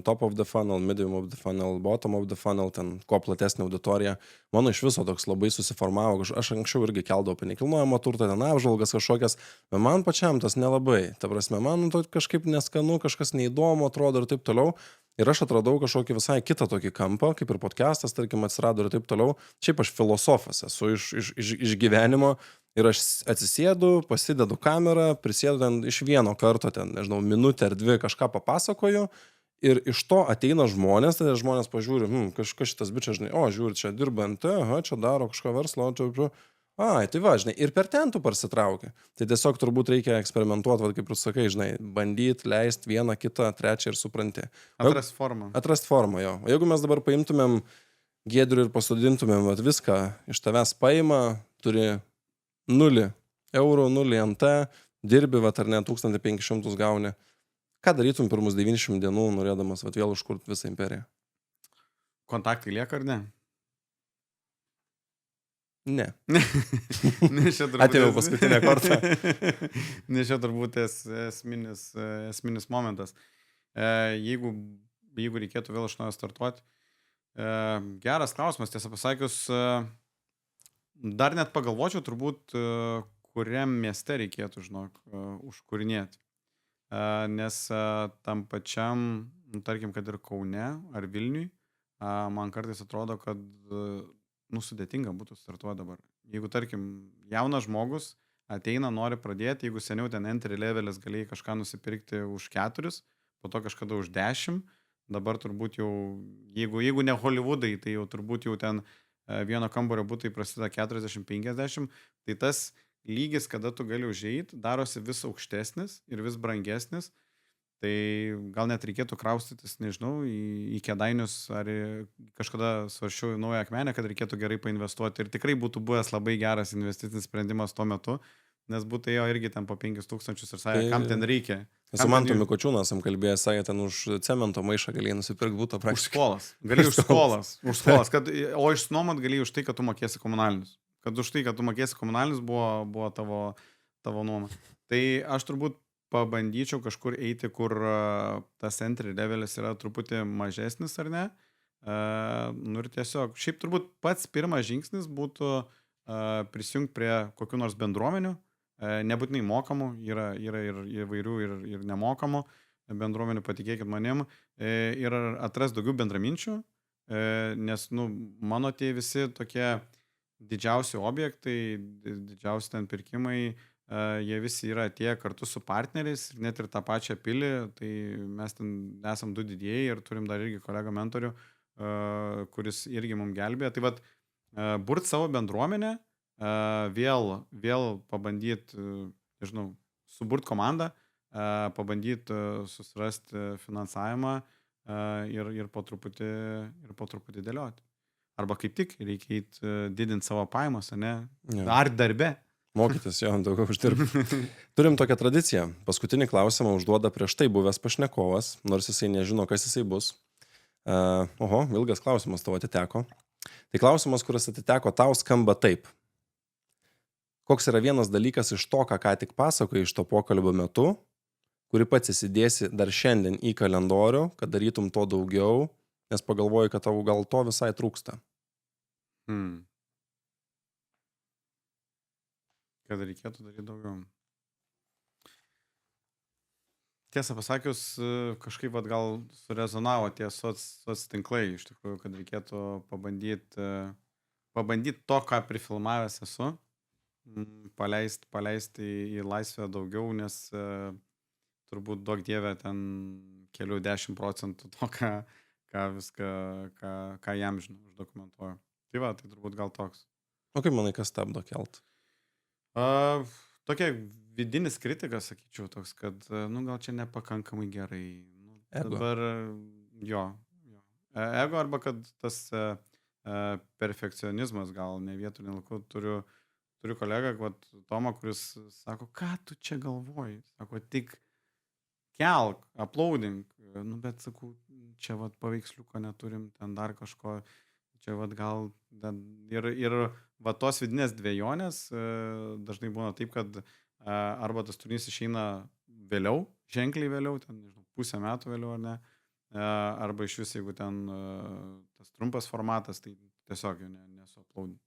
top of the funnel, medium of the funnel, bottom of the funnel, ten kuo platesnė auditorija. Mano iš viso toks labai susiformavo, aš anksčiau irgi keldavau apie nekilnojamą turtą, ten apžvalgas kažkokias, bet man pačiam tas nelabai. Ta prasme, man to kažkaip neskanu, kažkas neįdomu atrodo ir taip toliau. Ir aš atradau kažkokį visai kitą tokį kampą, kaip ir podcastas, tarkim, atsirado ir taip toliau. Šiaip aš filosofas esu iš gyvenimo ir aš atsisėdu, pasidedu kamerą, prisėdu ten iš vieno karto, ten, nežinau, minutę ar dvi kažką papasakoju ir iš to ateina žmonės, tada žmonės pažiūri, kažkas šitas bičias, žinai, o, žiūri, čia dirba NT, čia daro kažką verslo, čia... Ai, tai va, žinai, ir per ten tu parsitrauki. Tai tiesiog turbūt reikia eksperimentuoti, va, kaip ir sakai, žinai, bandyti, leisti vieną, kitą, trečią ir supranti. Atrast formą. Atrast formą, jo. O jeigu mes dabar paimtumėm Giedrių ir pasodintumėm va, viską, iš tavęs paima, turi 0 eurų, 0 NT, dirbi, va, ar ne, 1500 gauni. Ką darytum pirmus 90 dienų, norėdamas va, vėl užkurti visą imperiją? Kontaktai lieka ar ne? Ne. Atėjau paskutinę kartą. Nes čia turbūt esminis momentas. Jeigu reikėtų vėl iš naujo startuoti, geras klausimas, tiesą pasakius, dar net pagalvočiau turbūt, kuriam mieste reikėtų, žinok, užkūrinėti. Nes tam pačiam, tarkim, kad ir Kaune ar Vilniui, man kartais atrodo, kad sudėtinga būtų startuoti dabar. Jeigu, tarkim, jaunas žmogus ateina, nori pradėti, jeigu seniau ten entry levelis galėjai kažką nusipirkti už 4, po to kažkada už 10, dabar turbūt jau, jeigu ne Hollywoodai, tai jau turbūt jau ten vieno kambario butai prasideda 40-50, tai tas lygis, kada tu gali užeiti, darosi vis aukštesnis ir vis brangesnis. Tai gal net reikėtų kraustytis, nežinau, į Kėdainius ar kažkada svarsčiau naują Akmenę, kad reikėtų gerai painvestuoti. Ir tikrai būtų buvęs labai geras investicinis sprendimas tuo metu, nes būtų jo irgi ten po 5 000 ir sakė, kam ten reikia. Su Mantu Mikočiūnu esam kalbėjęs, sakė, ten už cemento maišą galėjai nusipirkti būtų praktiškai. Už skolas. Galėjai už skolas. O išnuomot galėjai už tai, kad tu mokėsi komunalinius. Kad už tai, kad tu mokėsi komunalinius, buvo tavo nuoma. Tai aš turbūt pabandyčiau kažkur eiti, kur tas entry levelis yra truputį mažesnis ar ne. Ir tiesiog, šiaip turbūt pats pirmas žingsnis būtų prisijungti prie kokių nors bendruomenių, nebūtinai mokamų, yra ir įvairių ir nemokamų bendruomenių, patikėkit manim, ir atras daugiau bendraminčių, nes, mano tie visi tokie didžiausi objektai, didžiausi ten pirkimai, jie visi yra tie kartu su partneriais, net ir tą pačią pilį, tai mes ten esam 2 didėjai ir turim dar irgi kolegą mentorių, kuris irgi mums gelbėja. Tai vat, burt savo bendruomenę, vėl pabandyti, nežinau, suburt komandą, pabandyti susirasti finansavimą ir po truputį dėlioti. Arba kaip tik reikia didinti savo pajamas, ne? Jo. Ar darbe. Mokytis jo, daugiau uždirbti. Turim tokią tradiciją. Paskutinį klausimą užduoda prieš tai buvęs pašnekovas, nors jisai nežino, kas jisai bus. Oho, ilgas klausimas tavo atiteko. Tai klausimas, kuris atiteko tau, skamba taip. Koks yra vienas dalykas iš to, ką tik pasakojai iš to pokalbio metu, kurį pats įsidėsi dar šiandien į kalendorių, kad darytum to daugiau, nes pagalvoji, kad tau gal to visai trūksta. Kad reikėtų daryti daugiau. Tiesą pasakius, kažkaip gal surezonavo tie soc tinklai, iš tikrųjų, kad reikėtų pabandyti to, ką prifilmavęs esu, paleisti į laisvę daugiau, nes turbūt duok dievę ten kelių 10% to, ką jam žinau, uždokumentuoju. Tai va, tai turbūt gal toks. O kaip manai, kas stabdo kelt? Tokia vidinis kritikas, sakyčiau, toks, kad, gal čia nepakankamai gerai. Ego. Dabar, jo. Ego arba kad tas perfekcionizmas gal ne vietų, ne laiku. Turiu kolegą, Tomą, kuris sako, ką tu čia galvoji? Sako, tik kelk, uploading. Bet sakau, čia paveiksliuko neturim, ten dar kažko. Čia gal ir tos vidinės dvejonės dažnai būna taip, kad arba tas turinys išeina vėliau, ženkliai vėliau, ten, nežinau, pusę metų vėliau ar ne, arba iš vis, jeigu ten tas trumpas formatas, tai tiesiog jo nesuuploadini.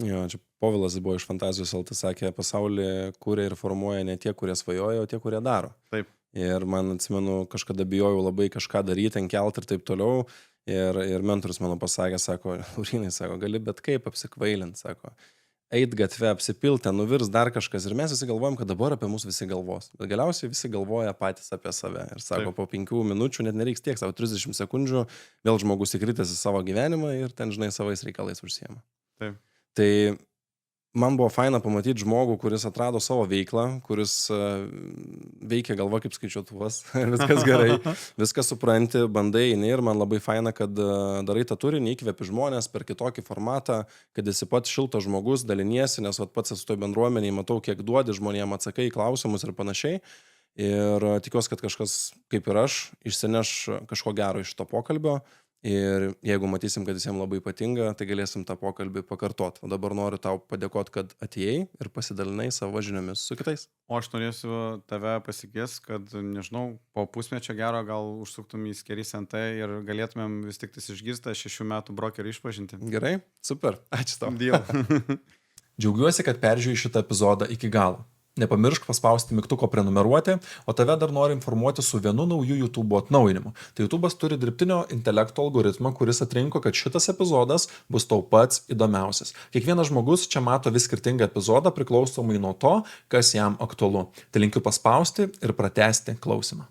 Jo, čia Povilas buvo iš Fantazijos LT, sakė, pasaulį kūrė ir formuoja ne tie, kurie svajoja, o tie, kurie daro. Taip. Ir man, atsimenu, kažkada bijojau labai kažką daryti, kelt ir taip toliau. Ir mentorius mano pasakė, sako, Laurinai, sako, gali bet kaip apsikvailinti, sako, eit gatvę, apsipilti, nuvirs dar kažkas. Ir mes visi galvojam, kad dabar apie mus visi galvos. Bet galiausiai visi galvoja patys apie save. Ir sako, po 5 minučių, net nereiks tiek, savo 30 sekundžių, vėl žmogus įkritęs į savo gyvenimą ir ten, žinai, savais reikalais užsiema. Taip. Tai man buvo faina pamatyti žmogų, kuris atrado savo veiklą, kuris veikia galva kaip skaičiuotuvas, viskas gerai, viską supranti, bandai, ir man labai faina, kad darai tą turinį, įkvepi žmonės per kitokį formatą, kad esi pats šiltas žmogus, daliniesi, nes pats esu toj bendruomeniai, matau, kiek duodi žmonėms, atsakai į klausimus ir panašiai. Ir tikiuosi, kad kažkas, kaip ir aš, išsineš kažko gero iš to pokalbio. Ir jeigu matysim, kad visiems labai patinga, tai galėsim tą pokalbį pakartoti. O dabar noriu tau padėkoti, kad atėjai ir pasidalinai savo žiniomis su kitais. O aš norėsiu tave pasikviesti, kad, nežinau, po pusmečio gero gal užsuktum į Skerys NT ir galėtumėm vis tik išgirsti 6 metų brokerį išpažinti. Gerai, super, ačiū tau. Deal. Džiaugiuosi, kad peržiūrėjai šitą epizodą iki galo. Nepamiršk paspausti mygtuko prenumeruoti, o tave dar noriu informuoti su vienu nauju YouTube atnaujinimu. Tai YouTube'as turi dirbtinio intelekto algoritmą, kuris atrinko, kad šitas epizodas bus tau pats įdomiausias. Kiekvienas žmogus čia mato vis skirtingą epizodą priklausomai nuo to, kas jam aktualu. Tai linkiu paspausti ir pratęsti klausimą.